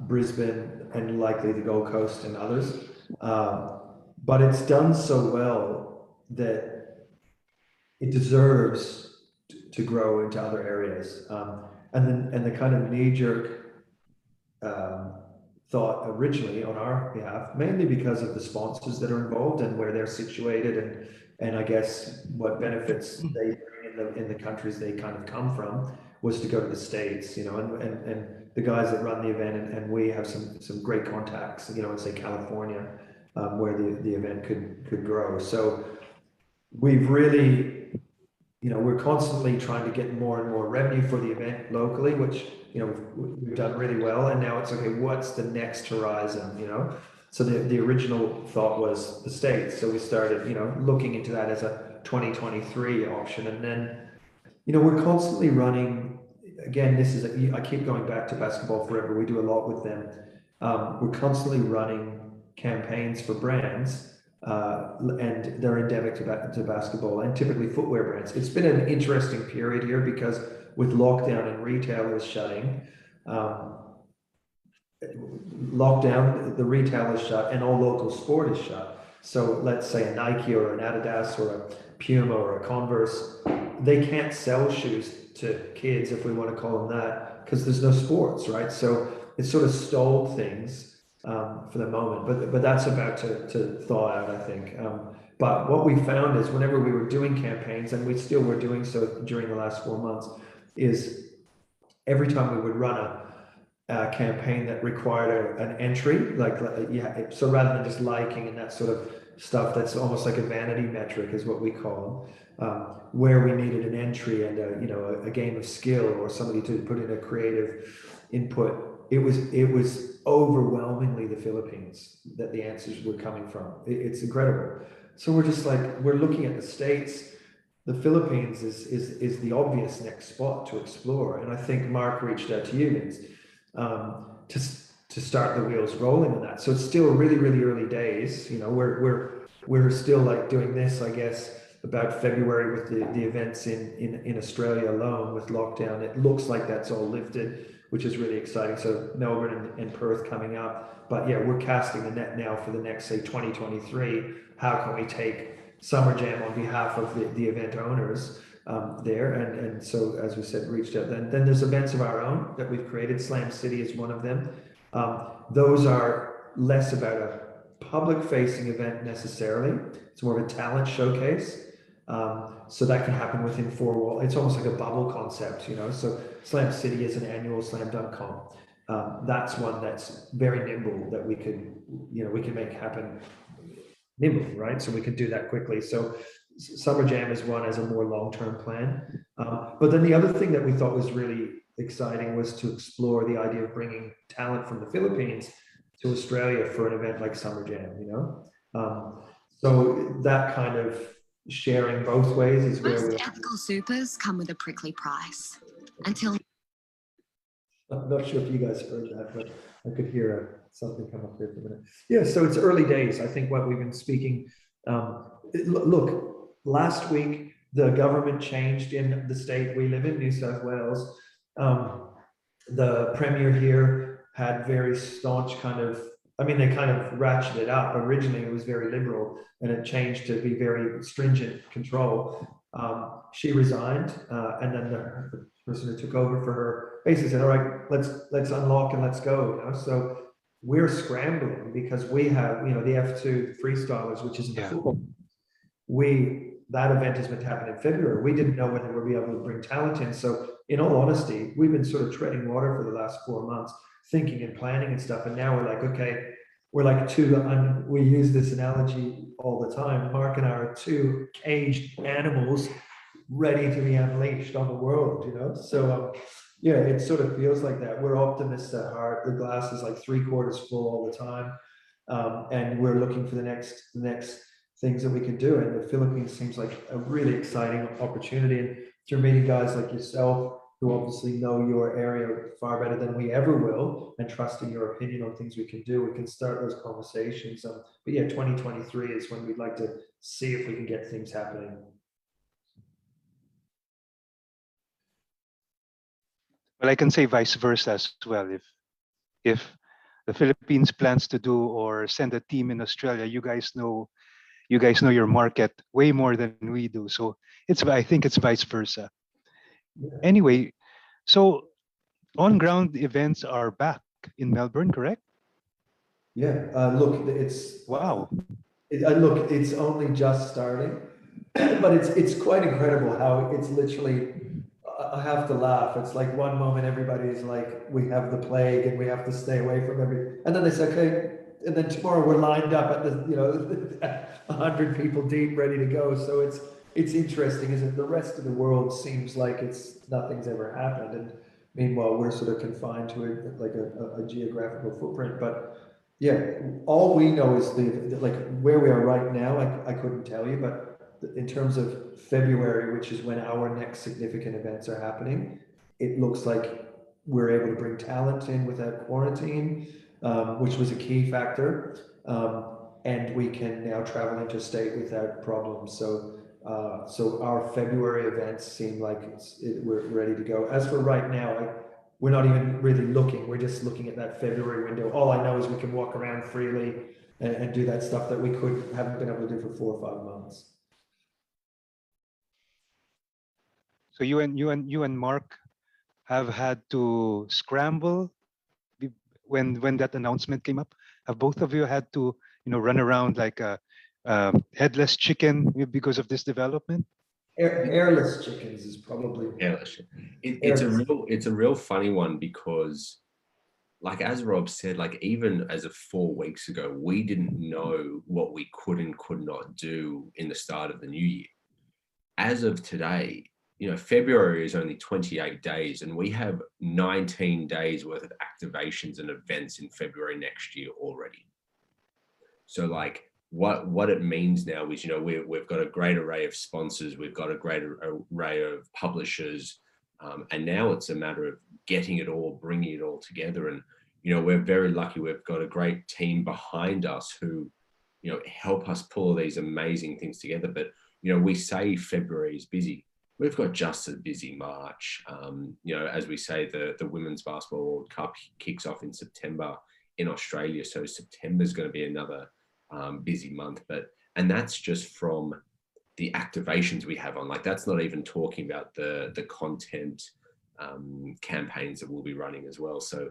Brisbane, and likely the Gold Coast and others. But it's done so well that it deserves to grow into other areas. And the kind of knee-jerk thought originally on our behalf, mainly because of the sponsors that are involved and where they're situated, and I guess what benefits they bring in the countries they kind of come from, was to go to the States, you know, and the guys that run the event and we have some great contacts, you know, in say California, where the event could grow. So we've really, you know, we're constantly trying to get more and more revenue for the event locally, which, you know, we've done really well. And now it's okay, what's the next horizon, you know? So the original thought was the States. So we started, you know, looking into that as a 2023 option. And then, you know, we're constantly running, again, I keep going back to Basketball Forever. We do a lot with them. We're constantly running campaigns for brands, and they're endemic to basketball and typically footwear brands. It's been an interesting period here because with lockdown and retailers shutting, the retail is shut and all local sport is shut. So let's say a Nike or an Adidas or a Puma or a Converse, they can't sell shoes to kids, if we want to call them that, because there's no sports, right? So it sort of stalled things for the moment, but that's about to thaw out, I think. But what we found is whenever we were doing campaigns, and we still were doing so during the last 4 months, is every time we would run a campaign that required an entry, so rather than just liking and that sort of stuff, that's almost like a vanity metric is what we call them, where we needed an entry and a game of skill or somebody to put in a creative input. It was overwhelmingly the Philippines that the answers were coming from. It's incredible. So we're just like, we're looking at the States. The Philippines is the obvious next spot to explore. And I think Mark reached out to you, Vince, to start the wheels rolling on that. So it's still really, really early days. You know, we're still like doing this, I guess, about February with the events in Australia alone with lockdown. It looks like that's all lifted, which is really exciting. So Melbourne and Perth coming up. But yeah, we're casting the net now for the next, say, 2023. How can we take Summer Jam on behalf of the event owners there? And so, as we said, reached out. Then there's events of our own that we've created. Slam City is one of them. Those are less about a public-facing event necessarily. It's more of a talent showcase. So that can happen within 4 walls. It's almost like a bubble concept, you know. So Slam City is an annual slam dunk comp. That's one that's very nimble that we can make happen nimble, right? So we can do that quickly. So Summer Jam is one as a more long-term plan. But then the other thing that we thought was really exciting was to explore the idea of bringing talent from the Philippines to Australia for an event like Summer Jam, you know? So that kind of sharing both ways is where Most ethical supers come with a prickly price. Until I'm not sure if you guys heard that, but I could hear something come up there for a minute. Yeah, so it's early days. I think what we've been speaking, look, last week, the government changed in the state we live in, New South Wales. The premier here had very staunch they kind of ratcheted it up. Originally, it was very liberal and it changed to be very stringent control. She resigned, and then the person who took over for her basically said, all right, let's unlock and let's go. You know? So we're scrambling because we have, you know, the F2 freestylers, which is in the football. That event is meant to happen in February. We didn't know whether we'll be able to bring talent in. So in all honesty, we've been sort of treading water for the last 4 months, thinking and planning and stuff. And now we're like, okay, we're like two, and we use this analogy all the time. Mark and I are two caged animals ready to be unleashed on the world, you know? So, yeah, it sort of feels like that. We're optimists at heart. The glass is like 3/4 full all the time. And we're looking for the next things that we can do. And the Philippines seems like a really exciting opportunity. And through meeting guys like yourself, who obviously know your area far better than we ever will, and trusting your opinion on things we can do, we can start those conversations. But yeah, 2023 is when we'd like to see if we can get things happening. Well, I can say vice versa as well. If the Philippines plans to do or send a team in Australia, you guys know your market way more than we do. So I think it's vice versa. Anyway, so on-ground events are back in Melbourne, correct? Yeah, look, it's Wow. look, it's only just starting, but it's quite incredible how it's literally. I have to laugh. It's like one moment everybody is like, we have the plague and we have to stay away from and then they say, okay, and then tomorrow we're lined up at the 100 people deep, ready to go. So it's interesting, isn't it? The rest of the world seems like nothing's ever happened, and meanwhile we're sort of confined to a geographical footprint. But yeah, all we know is like where we are right now. I couldn't tell you, but in terms of February, which is when our next significant events are happening, it looks like we're able to bring talent in without quarantine, which was a key factor. And we can now travel interstate without problems. So our February events seem like we're ready to go. As for right now, we're not even really looking. We're just looking at that February window. All I know is we can walk around freely and do that stuff that we haven't been able to do for 4 or 5 months. So you and Mark have had to scramble when that announcement came up. Have both of you had to run around like a headless chicken because of this development? Airless chickens is probably It's a real funny one, because like as Rob said, like even as of 4 weeks ago, we didn't know what we could and could not do in the start of the new year. As of today, February is only 28 days, and we have 19 days worth of activations and events in February next year already. So like what it means now is, we've got a great array of sponsors, we've got a great array of publishers, and now it's a matter of getting it all, bringing it all together. And, we're very lucky. We've got a great team behind us who, help us pull all these amazing things together. But, we say February is busy. We've got just a busy March. As we say, the Women's Basketball World Cup kicks off in September in Australia. So September is going to be another busy month. And that's just from the activations we have on. Like, that's not even talking about the content campaigns that we'll be running as well. So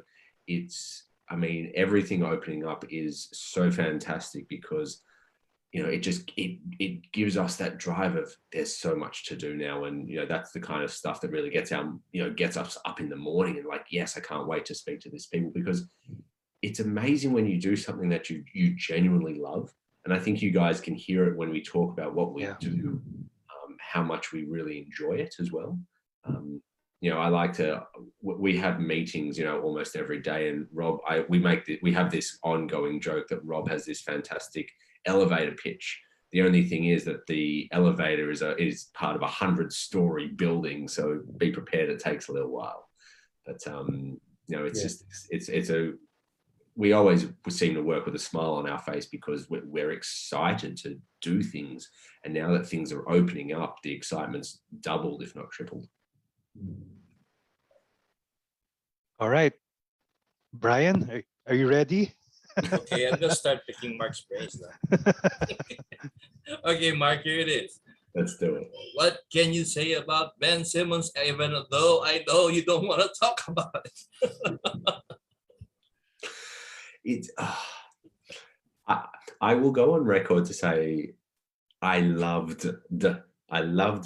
everything opening up is so fantastic, because it gives us that drive of there's so much to do now. And that's the kind of stuff that really gets us up in the morning and like, yes, I can't wait to speak to these people, because it's amazing when you do something that you genuinely love. And I think you guys can hear it when we talk about what we do, how much we really enjoy it as well. We have meetings, almost every day. And Rob, we have this ongoing joke that Rob has this fantastic elevator pitch. The only thing is that the elevator is part of a 100-story building, so be prepared. It takes a little while, but we always seem to work with a smile on our face, because we're excited to do things. And now that things are opening up, the excitement's doubled, if not tripled. All right, Brian, are you ready? Okay, I'm gonna start picking Mark's brains now. Okay, Mark, here it is. Let's do it. What can you say about Ben Simmons, even though I know you don't want to talk about it? I will go on record to say I loved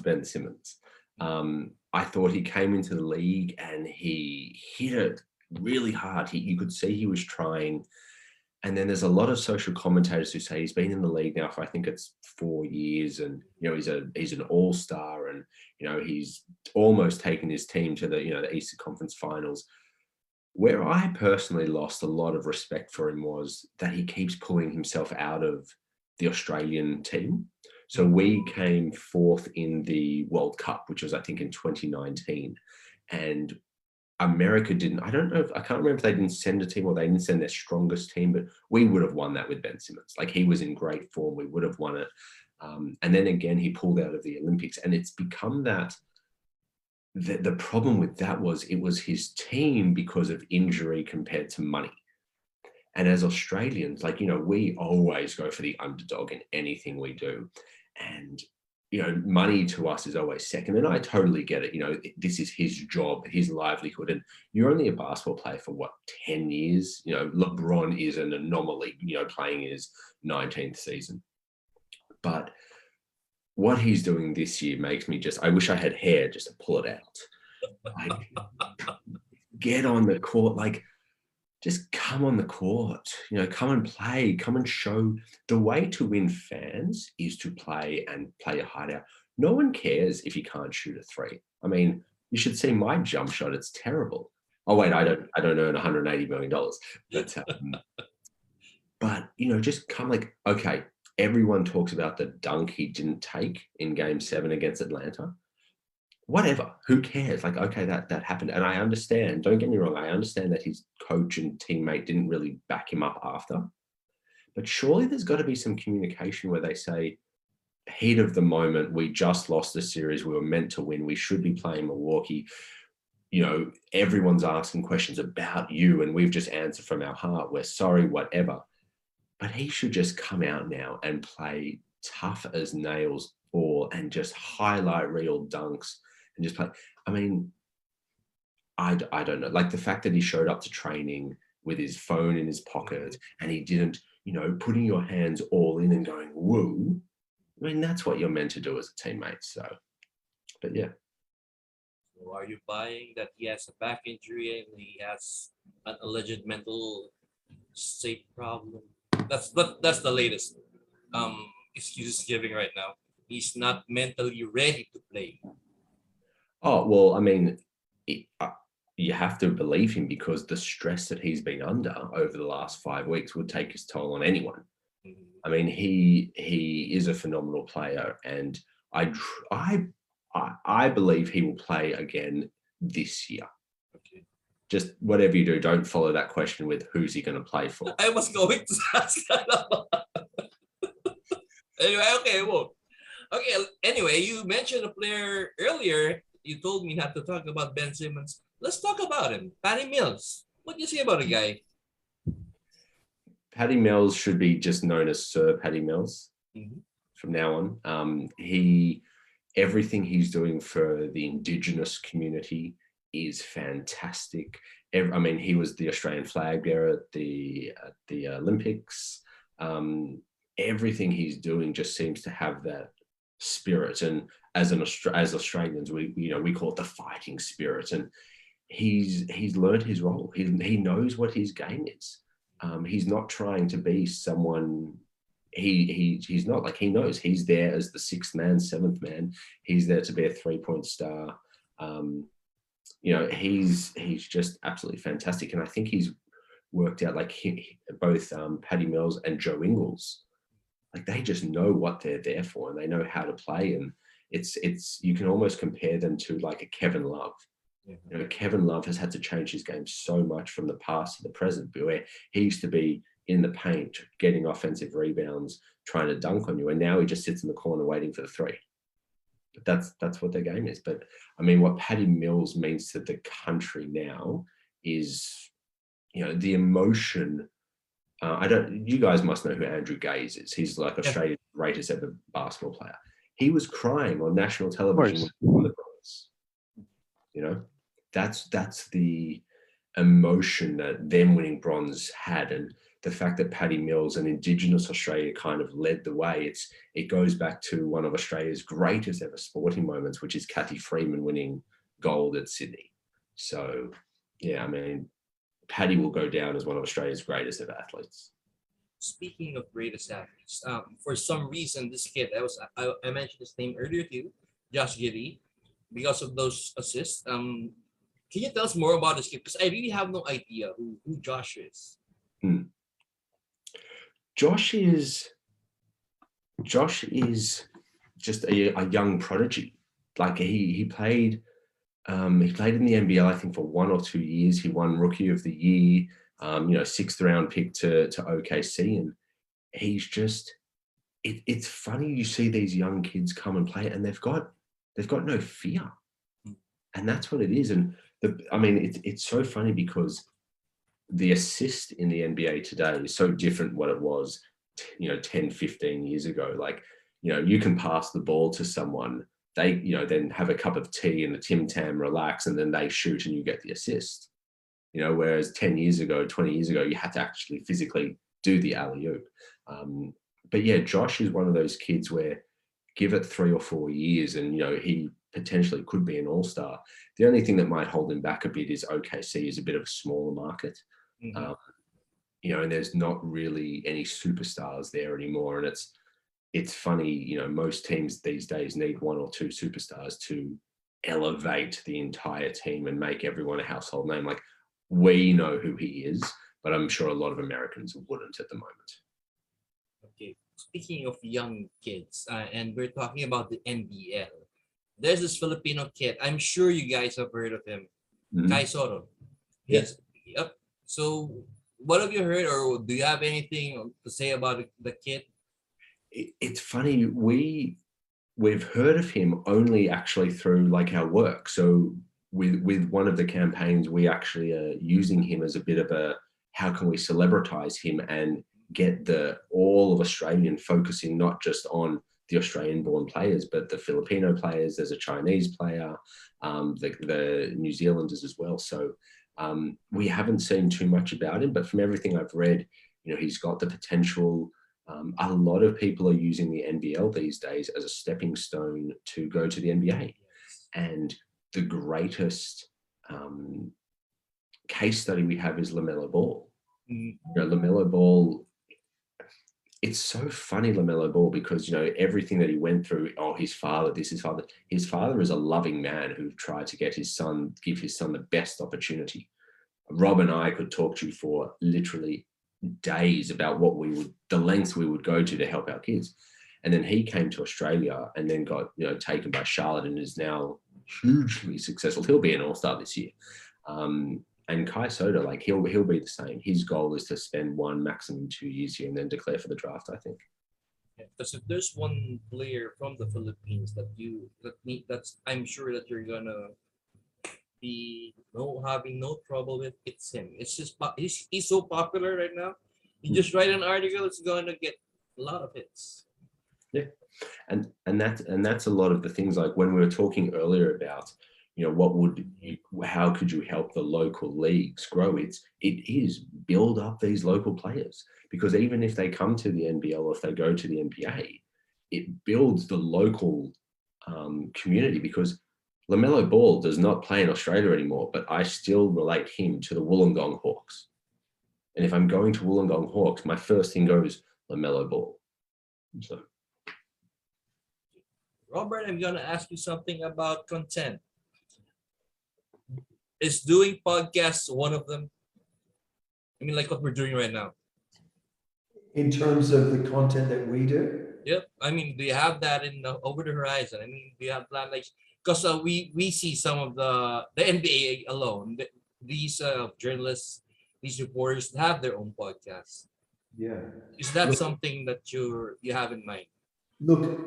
Ben Simmons. I thought he came into the league and he hit it really hard. You could see he was trying. And then there's a lot of social commentators who say he's been in the league now for, I think it's 4 years, and he's an all-star, and he's almost taken his team to the Eastern Conference Finals. Where I personally lost a lot of respect for him was that he keeps pulling himself out of the Australian team. So we came fourth in the World Cup, which was, I think, in 2019, and America didn't. I can't remember if they didn't send a team or they didn't send their strongest team, but we would have won that with Ben Simmons. Like, he was in great form. We would have won it. And then again, he pulled out of the Olympics, and it's become that the problem with that was it was his team because of injury compared to money. And as Australians, we always go for the underdog in anything we do. And money to us is always second. And I totally get it. This is his job, his livelihood. And you're only a basketball player for 10 years? LeBron is an anomaly, playing his 19th season. But what he's doing this year makes me I wish I had hair just to pull it out. Get on the court, just come on the court, come and play, come and show. The way to win fans is to play your heart out. No one cares if you can't shoot a three. I mean, you should see my jump shot. It's terrible. Oh, wait, I don't earn $180 million. But, just come okay, everyone talks about the dunk he didn't take in Game 7 against Atlanta. Whatever, who cares? Okay, that happened. And I understand, don't get me wrong, I understand that his coach and teammate didn't really back him up after. But surely there's got to be some communication where they say, heat of the moment, we just lost the series, we were meant to win, we should be playing Milwaukee. Everyone's asking questions about you, and we've just answered from our heart, we're sorry, whatever. But he should just come out now and play tough as nails ball and just highlight real dunks and just play. I mean, I don't know. The fact that he showed up to training with his phone in his pocket and he didn't, putting your hands all in and going, woo. I mean, that's what you're meant to do as a teammate. So, but yeah. So are you buying that he has a back injury and he has an alleged mental state problem? That's the latest excuses giving right now. He's not mentally ready to play. Oh, well, I mean, you have to believe him, because the stress that he's been under over the last 5 weeks would take his toll on anyone. I mean, he is a phenomenal player, and I believe he will play again this year. Okay. Just whatever you do, don't follow that question with who's he going to play for. I was going to ask that. Anyway, okay, well. Okay, anyway, you mentioned a player earlier. You told me not to talk about Ben Simmons. Let's talk about him. Patty Mills. What do you say about the guy? Patty Mills should be just known as Sir Patty Mills from now on. Everything he's doing for the Indigenous community is fantastic. I mean, he was the Australian flag bearer at the Olympics. Everything he's doing just seems to have that spirit, and as Australians, we call it the fighting spirit. And he's learned his role. He knows what his game is. He's not trying to be someone. He's not. He knows he's there as the sixth man, seventh man. He's there to be a 3-point star. He's just absolutely fantastic. And I think he's worked out both Patty Mills and Joe Ingles. They just know what they're there for, and they know how to play. And it's you can almost compare them to a Kevin Love. Kevin Love has had to change his game so much from the past to the present, where he used to be in the paint, getting offensive rebounds, trying to dunk on you, and now he just sits in the corner waiting for the three. But that's what their game is. But I mean, what Patty Mills means to the country now is, the emotion. You guys must know who Andrew Gaze is. He's Australia's greatest ever basketball player. He was crying on national television with the bronze. That's the emotion that them winning bronze had, and the fact that Patty Mills and Indigenous Australia kind of led the way. It goes back to one of Australia's greatest ever sporting moments, which is Kathy Freeman winning gold at Sydney. So, yeah, I mean, Patty will go down as one of Australia's greatest ever athletes. speaking of greatest athletes, for some reason, this kid, I mentioned his name earlier to you, Josh Giddy, because of those assists. Can you tell us more about this kid? Because I really have no idea who Josh is. Josh is just a young prodigy. Like he played in the NBL, I think, for 1 or 2 years. He won Rookie of the Year, 6th round pick to OKC, and he's just it's funny you see these young kids come and play, and they've got no fear, and that's what it is. And it's so funny because the assist in the NBA today is so different what it was 10, 15 years ago. Like, you can pass the ball to someone, they then have a cup of tea and a Tim Tam, relax, and then they shoot and you get the assist. Whereas 10 years ago, 20 years ago, you had to actually physically do the alley-oop. But yeah, Josh is one of those kids where give it 3 or 4 years and he potentially could be an all-star. The only thing that might hold him back a bit is OKC is a bit of a smaller market. And there's not really any superstars there anymore. And it's funny, most teams these days need 1 or 2 superstars to elevate the entire team and make everyone a household name. Like, we know who he is, but I'm sure a lot of Americans wouldn't at the moment. Okay, speaking of young kids, and we're talking about the NBL, there's this Filipino kid. I'm sure you guys have heard of him, Kai Soto. Yes. Yep. So, what have you heard, or do you have anything to say about the kid? It's funny. We've heard of him only actually through like our work. So with one of the campaigns, we actually are using him as a bit of a, how can we celebritize him and get all of Australian focusing not just on the Australian-born players, but the Filipino players. There's a Chinese player, the New Zealanders as well. So we haven't seen too much about him, but from everything I've read, he's got the potential. A lot of people are using the NBL these days as a stepping stone to go to the NBA. And the greatest case study we have is LaMelo Ball. LaMelo Ball, it's so funny, LaMelo Ball, because, everything that he went through, his father is a loving man who tried to give his son the best opportunity. Rob and I could talk to you for literally days about the lengths we would go to help our kids. And then he came to Australia and then got, taken by Charlotte and is now hugely successful. He'll be an all-star this year. And Kai Soto, like he'll be the same. His goal is to spend 1, maximum 2 years here and then declare for the draft, I think. Because if there's one player from the Philippines that's I'm sure that you're gonna be having no trouble with, it's him. It's just he's so popular right now. You just write an article, it's gonna get a lot of hits. Yeah, and that's a lot of the things, like when we were talking earlier about how could you help the local leagues grow? It is build up these local players, because even if they come to the NBL or if they go to the NBA, it builds the local community, because LaMelo Ball does not play in Australia anymore, but I still relate him to the Wollongong Hawks. And if I'm going to Wollongong Hawks, my first thing goes LaMelo Ball. So, Robert, I'm gonna ask you something about content. Is doing podcasts one of them? I mean, like what we're doing right now. In terms of the content that we do? Yep. I mean, do you have that in over the horizon? I mean, do you have plan, like, because we see some of the NBA alone, these journalists, these reporters have their own podcasts. Yeah. Is that something that you have in mind? Look,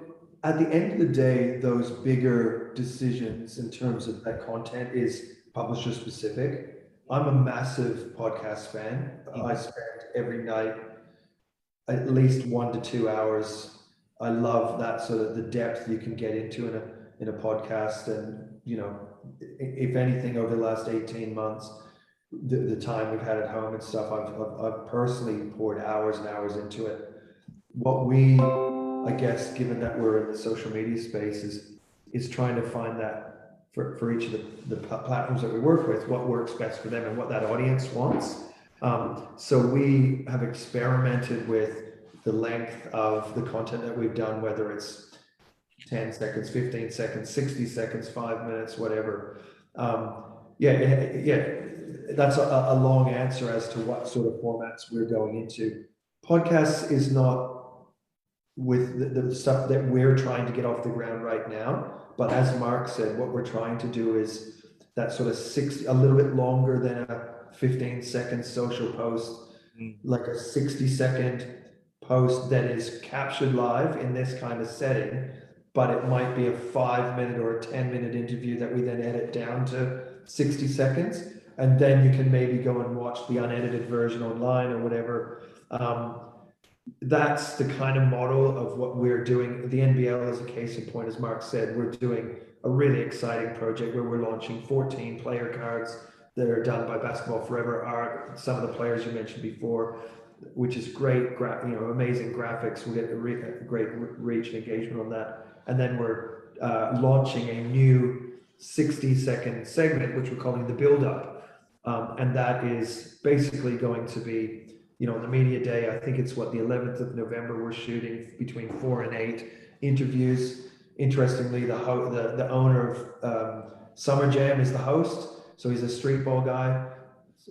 at the end of the day, those bigger decisions in terms of that content is publisher specific. I'm a massive podcast fan. I spend every night at least 1 to 2 hours. I love that sort of the depth you can get into in a podcast. And, if anything, over the last 18 months, the time we've had at home and stuff, I've personally poured hours and hours into it. What we, I guess, given that we're in the social media space, is trying to find that for each of the platforms that we work with, what works best for them and what that audience wants. So we have experimented with the length of the content that we've done, whether it's 10 seconds, 15 seconds, 60 seconds, 5 minutes, whatever. Yeah, that's a long answer as to what sort of formats we're going into. Podcasts is not with the stuff that we're trying to get off the ground right now. But as Mark said, what we're trying to do is that sort of 60, a little bit longer than a 15-second social post, like a 60-second post that is captured live in this kind of setting, but it might be a 5-minute or a 10-minute interview that we then edit down to 60 seconds. And then you can maybe go and watch the unedited version online or whatever. That's the kind of model of what we're doing. The NBL is a case in point, as Mark said. We're doing a really exciting project where we're launching 14 player cards that are done by Basketball Forever. Are some of the players you mentioned before, which is great, amazing graphics. We'll get great reach and engagement on that. And then we're launching a new 60-second segment, which we're calling the Build Up. And that is basically going to be, on the media day, I think it's the 11th of November, we're shooting between 4 and 8 interviews. Interestingly, the owner of Summer Jam is the host. So he's a street ball guy,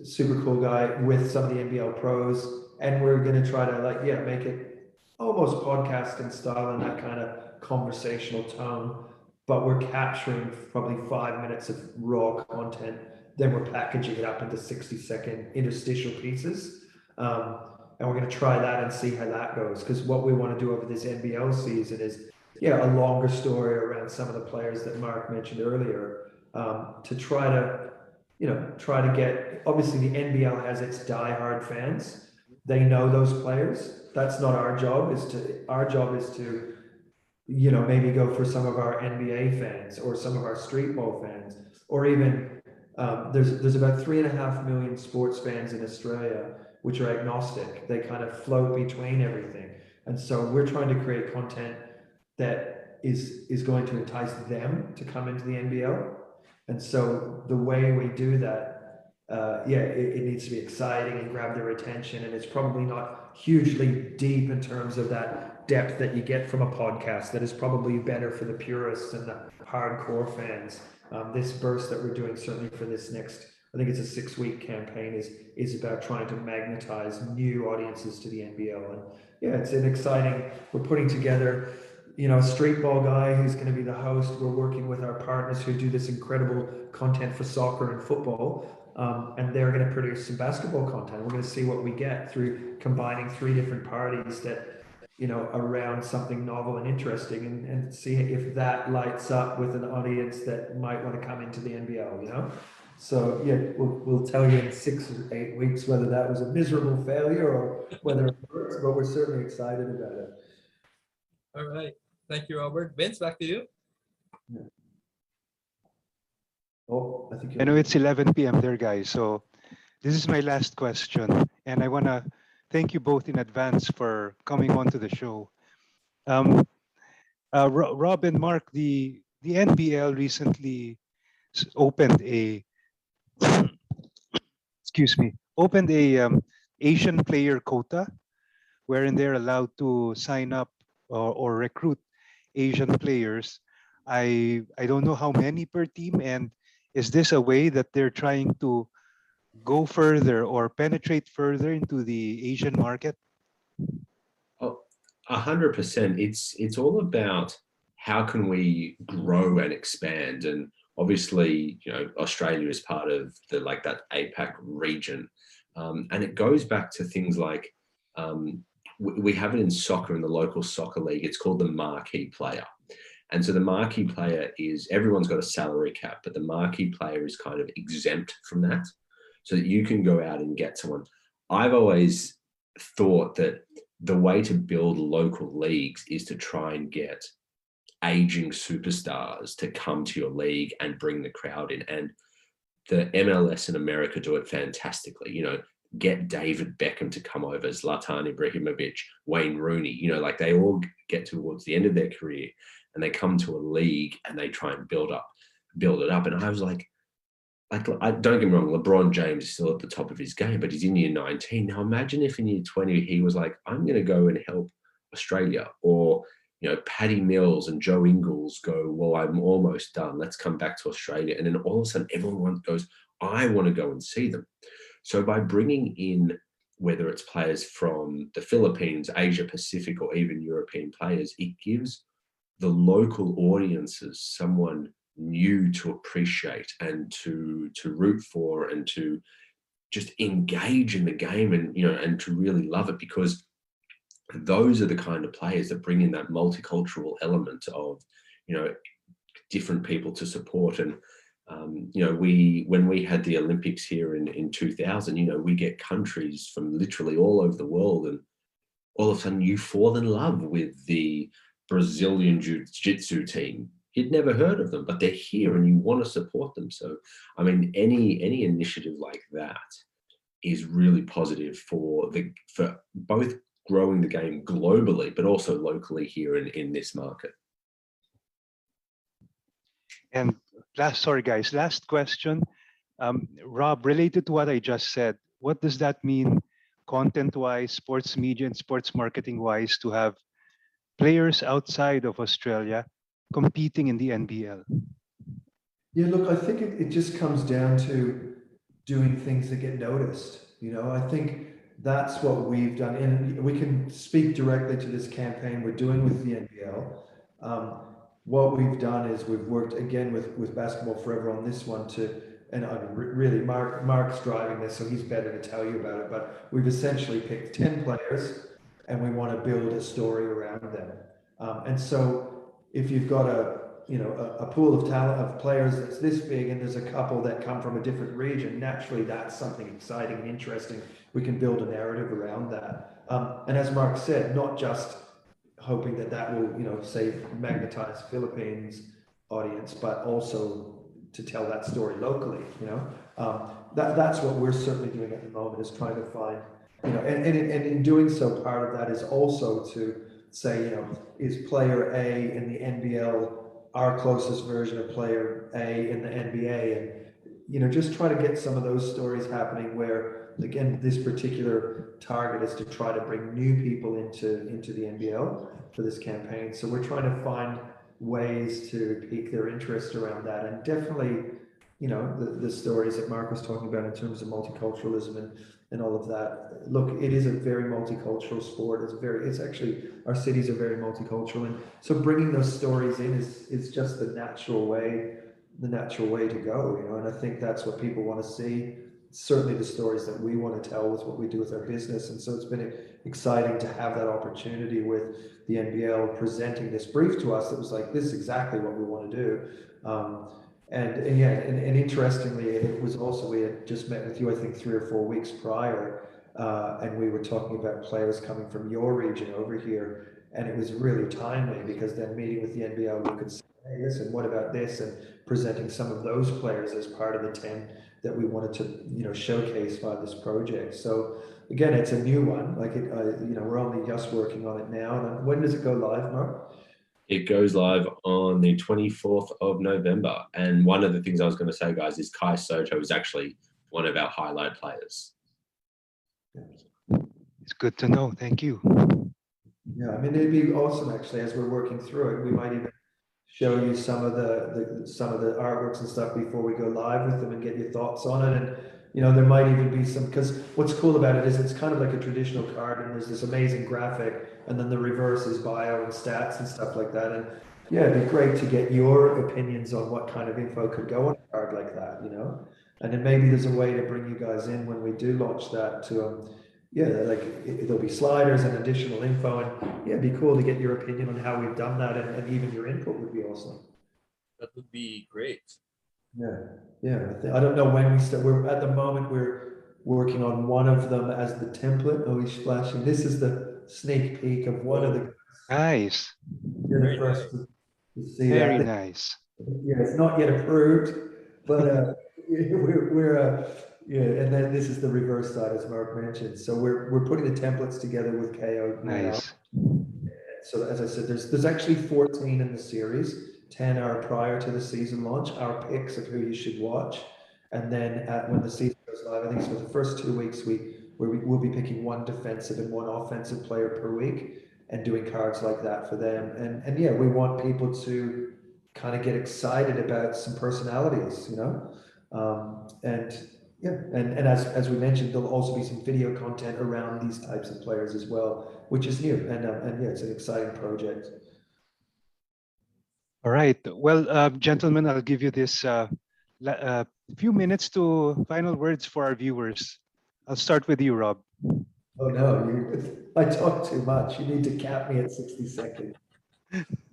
super cool guy with some of the NBL pros. And we're going to try to make it almost podcasting style in that kind of conversational tone. But we're capturing probably 5 minutes of raw content. Then we're packaging it up into 60-second interstitial pieces. And we're going to try that and see how that goes. Because what we want to do over this NBL season is, a longer story around some of the players that Mark mentioned earlier, to try to get, obviously the NBL has its diehard fans. They know those players. That's not our job. Our job is to, maybe go for some of our NBA fans or some of our street ball fans, or even there's about 3.5 million sports fans in Australia, which are agnostic. They kind of float between everything. And so we're trying to create content that is going to entice them to come into the NBL. And so the way we do that, it needs to be exciting and grab their attention. And it's probably not hugely deep in terms of that depth that you get from a podcast. That is probably better for the purists and the hardcore fans. This burst that we're doing, certainly for this next, I think it's a 6-week campaign, is about trying to magnetize new audiences to the NBL. And it's an exciting, we're putting together, a street ball guy who's going to be the host. We're working with our partners who do this incredible content for soccer and football. And they're going to produce some basketball content. We're going to see what we get through combining 3 different parties that, around something novel and interesting, and see if that lights up with an audience that might want to come into the NBL, So we'll tell you in 6 or 8 weeks whether that was a miserable failure or whether it works, but we're certainly excited about it. All right. Thank you, Robert. Vince, back to you. Oh, I think I know it's 11 p.m. there, guys. So this is my last question. And I want to thank you both in advance for coming on to the show. Rob and Mark, the NBL recently opened a, opened a Asian player quota, wherein they're allowed to sign up or recruit Asian players. I don't know how many per team, and is this a way that they're trying to go further or penetrate further into the Asian market? Oh, 100%. It's all about how can we grow and expand. And obviously, Australia is part of that APAC region. And it goes back to things like, we have it in soccer, in the local soccer league. It's called the marquee player. And so the marquee player is, everyone's got a salary cap, but the marquee player is kind of exempt from that, so that you can go out and get someone. I've always thought that the way to build local leagues is to try and get aging superstars to come to your league and bring the crowd in. And the MLS in America do it fantastically. Get David Beckham to come over, Zlatan Ibrahimovic, Wayne Rooney, they all get towards the end of their career and they come to a league and they try and build it up. And I was like, don't get me wrong, LeBron James is still at the top of his game, but he's in year 19. Now imagine if in year 20 he was like, I'm going to go and help Australia, or Paddy Mills and Joe Ingles go, well, I'm almost done. Let's come back to Australia. And then all of a sudden everyone goes, I want to go and see them. So by bringing in, whether it's players from the Philippines, Asia Pacific, or even European players, it gives the local audiences someone new to appreciate and to root for, and to just engage in the game, and to really love it, because those are the kind of players that bring in that multicultural element of different people to support. And when we had the Olympics here in 2000, we get countries from literally all over the world, and all of a sudden you fall in love with the Brazilian jiu-jitsu team. You'd never heard of them, but they're here and you want to support them. So, I mean, any initiative like that is really positive for both growing the game globally, but also locally here in this market. And last question. Rob, related to what I just said, what does that mean content-wise, sports media and sports marketing-wise, to have players outside of Australia competing in the NBL? Yeah, look, I think it just comes down to doing things that get noticed. I think that's what we've done. And we can speak directly to this campaign we're doing with the NBL. What we've done is we've worked again with Basketball Forever on this one and really Mark's driving this, so he's better to tell you about it. But we've essentially picked 10 players and we want to build a story around them. And so if you've got a pool of talent of players that's this big, and there's a couple that come from a different region, naturally that's something exciting and interesting. We can build a narrative around that. And as Mark said, not just hoping that will, say, magnetize Philippines audience, but also to tell that story locally. That's what we're certainly doing at the moment, is trying to find, and in doing so, part of that is also to say, is player A in the NBL our closest version of player A in the NBA, and just try to get some of those stories happening where, again, this particular target is to try to bring new people into the NBL for this campaign. So we're trying to find ways to pique their interest around that, and definitely, the stories that Mark was talking about in terms of multiculturalism and all of that. Look, it is a very multicultural sport. It's actually, our cities are very multicultural, and so bringing those stories in is just the natural way to go, and I think that's what people want to see. Certainly the stories that we want to tell with what we do with our business. And so it's been exciting to have that opportunity with the NBL presenting this brief to us that was like, this is exactly what we want to do. And interestingly, it was also, we had just met with you, I think 3 or 4 weeks prior, and we were talking about players coming from your region over here, and it was really timely, because then meeting with the NBL, we could say, hey, listen, what about this? And presenting some of those players as part of the 10 that we wanted to, showcase by this project. So again, it's a new one. Like we're only just working on it now. And when does it go live, Mark? It goes live on the 24th of November. And one of the things I was going to say, guys, is Kai Soto is actually one of our highlight players. It's good to know. Thank you. Yeah, I mean, it'd be awesome, actually, as we're working through it. We might even show you some of the artworks and stuff before we go live with them and get your thoughts on it. And there might even be some, because what's cool about it is it's kind of like a traditional card, and there's this amazing graphic, and then the reverse is bio and stats and stuff like that. And yeah, it'd be great to get your opinions on what kind of info could go on a card like that, and then maybe there's a way to bring you guys in when we do launch that to there'll be sliders and additional info, and it'd be cool to get your opinion on how we've done that, and even your input would be awesome. That would be great. Yeah. I don't know when we start. At the moment we're working on one of them as the template. Oh, he's flashing. This is the sneak peek of one of the. Nice. You're Very the first to see Very that. nice. Yeah, it's not yet approved, but we're and then this is the reverse side, as Mark mentioned. So we're putting the templates together with KO now. Nice. So as I said, there's actually 14 in the series. 10 are prior to the season launch, our picks of who you should watch. And then when the season goes live, I think it's for the first 2 weeks, we'll be picking one defensive and one offensive player per week and doing cards like that for them. And yeah, we want people to kind of get excited about some personalities, you know? And yeah, and as we mentioned, there'll also be some video content around these types of players as well, which is new. And yeah, it's an exciting project. All right. Well, gentlemen, I'll give you this few minutes to final words for our viewers. I'll start with you, Rob. Oh no, I talk too much. You need to cap me at 60 seconds.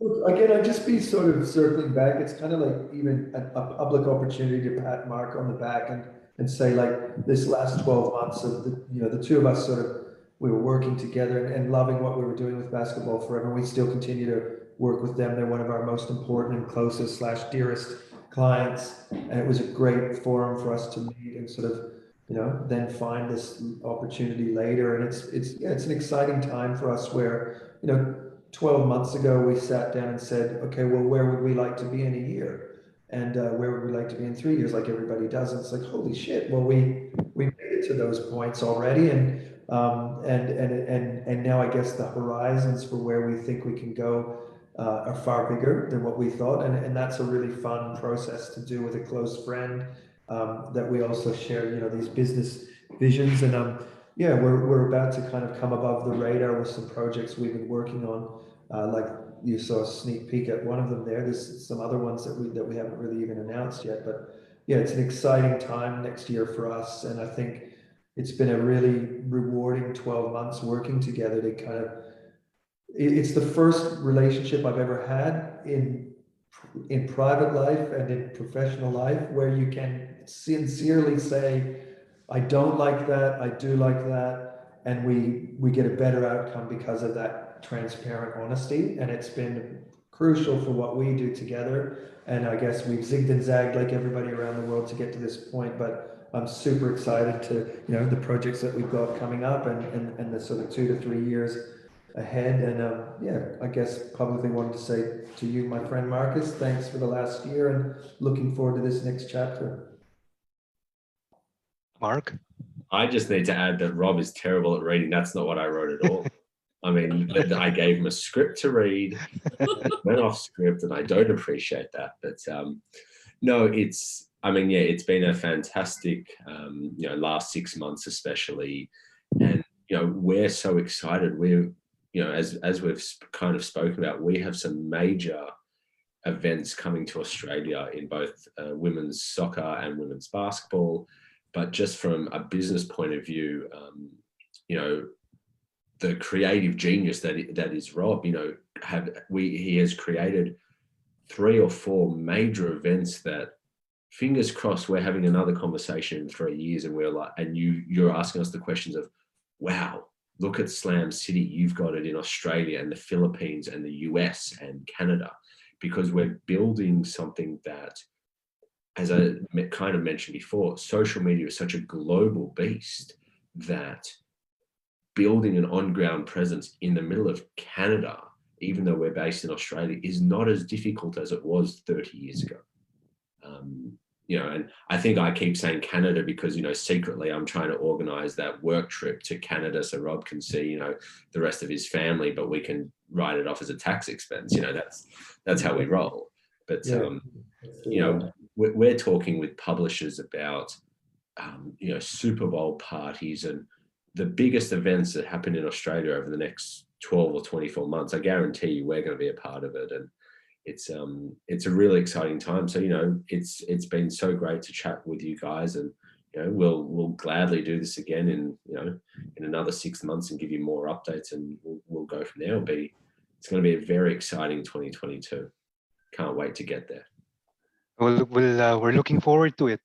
Look, again, I'd just be sort of circling back. It's kind of like even a public opportunity to pat Mark on the back and say like this last 12 months of the two of us sort of we were working together and loving what we were doing with Basketball Forever. We still continue to work with them. They're one of our most important and closest / dearest clients, and it was a great forum for us to meet and sort of then find this opportunity later. And it's an exciting time for us where 12 months ago, we sat down and said, okay, well, where would we like to be in a year? And where would we like to be in 3 years, like everybody does? And it's like, holy shit, well, we made it to those points already. And now I guess the horizons for where we think we can go are far bigger than what we thought. And that's a really fun process to do with a close friend that we also share, these business visions. And yeah, we're about to kind of come above the radar with some projects we've been working on. Like you saw a sneak peek at one of them there. There's some other ones that we haven't really even announced yet. But yeah, it's an exciting time next year for us. And I think it's been a really rewarding 12 months working together to kind of, it's the first relationship I've ever had in private life and in professional life where you can sincerely say, I don't like that, I do like that, and we get a better outcome because of that transparent honesty. And it's been crucial for what we do together. And I guess we've zigged and zagged like everybody around the world to get to this point, but I'm super excited to the projects that we've got coming up and the sort of 2 to 3 years ahead. And yeah, I guess publicly wanted to say to you, my friend Marcus, thanks for the last year and looking forward to this next chapter. Mark? I just need to add that Rob is terrible at reading. That's not what I wrote at all. I mean, I gave him a script to read, went off script, and I don't appreciate that. But no, it's been a fantastic, last 6 months especially. And, we're so excited. We're, as we've kind of spoken about, we have some major events coming to Australia in both women's soccer and women's basketball. But just from a business point of view, the creative genius that is Rob, he has created 3 or 4 major events that, fingers crossed, we're having another conversation in 3 years, and we're like, and you're asking us the questions of, wow, look at Slam City, you've got it in Australia and the Philippines and the US and Canada, because we're building something that, as I kind of mentioned before, social media is such a global beast that building an on-ground presence in the middle of Canada, even though we're based in Australia, is not as difficult as it was 30 years ago. And I think I keep saying Canada because, secretly I'm trying to organize that work trip to Canada so Rob can see, the rest of his family, but we can write it off as a tax expense. That's how we roll. But, we're talking with publishers about, Super Bowl parties and the biggest events that happen in Australia over the next 12 or 24 months. I guarantee you we're going to be a part of it. And it's a really exciting time. So, it's been so great to chat with you guys, and, we'll gladly do this again in another 6 months and give you more updates, and we'll go from there. It's going to be a very exciting 2022. Can't wait to get there. We're looking forward to it.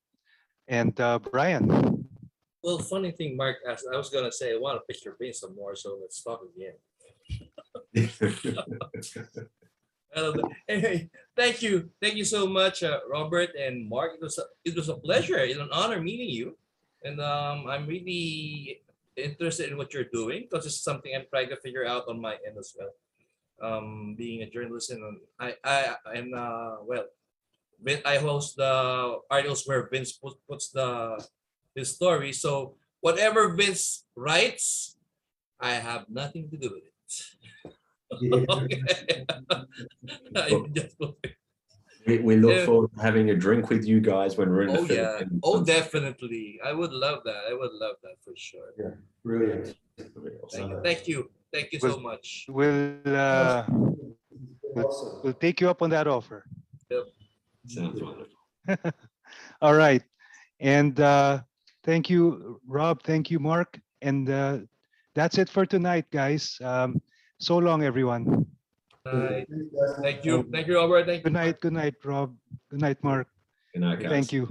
And Brian? Well, funny thing, Mark asked, I was gonna say I want to pick your brain some more, so let's talk again. Anyway, thank you so much, Robert and Mark. It was a pleasure, an honor meeting you, and I'm really interested in what you're doing because it's something I'm trying to figure out on my end as well. Being a journalist, and I host the articles where Vince puts his story. So whatever Vince writes, I have nothing to do with it. Okay. I Well, just- we look Yeah. forward to having a drink with you guys when we're in the oh yeah. Philippines. Oh, definitely. I would love that. I would love that for sure. Brilliant. Thank you. Thank you so much. We'll take you up on that offer. Sounds wonderful. All right. And thank you, Rob. Thank you, Mark. And that's it for tonight, guys. So long, everyone. Thank you. Thank you, Robert. Thank you. Good night. Good night, Rob. Good night, Mark. Good night, guys. Thank you.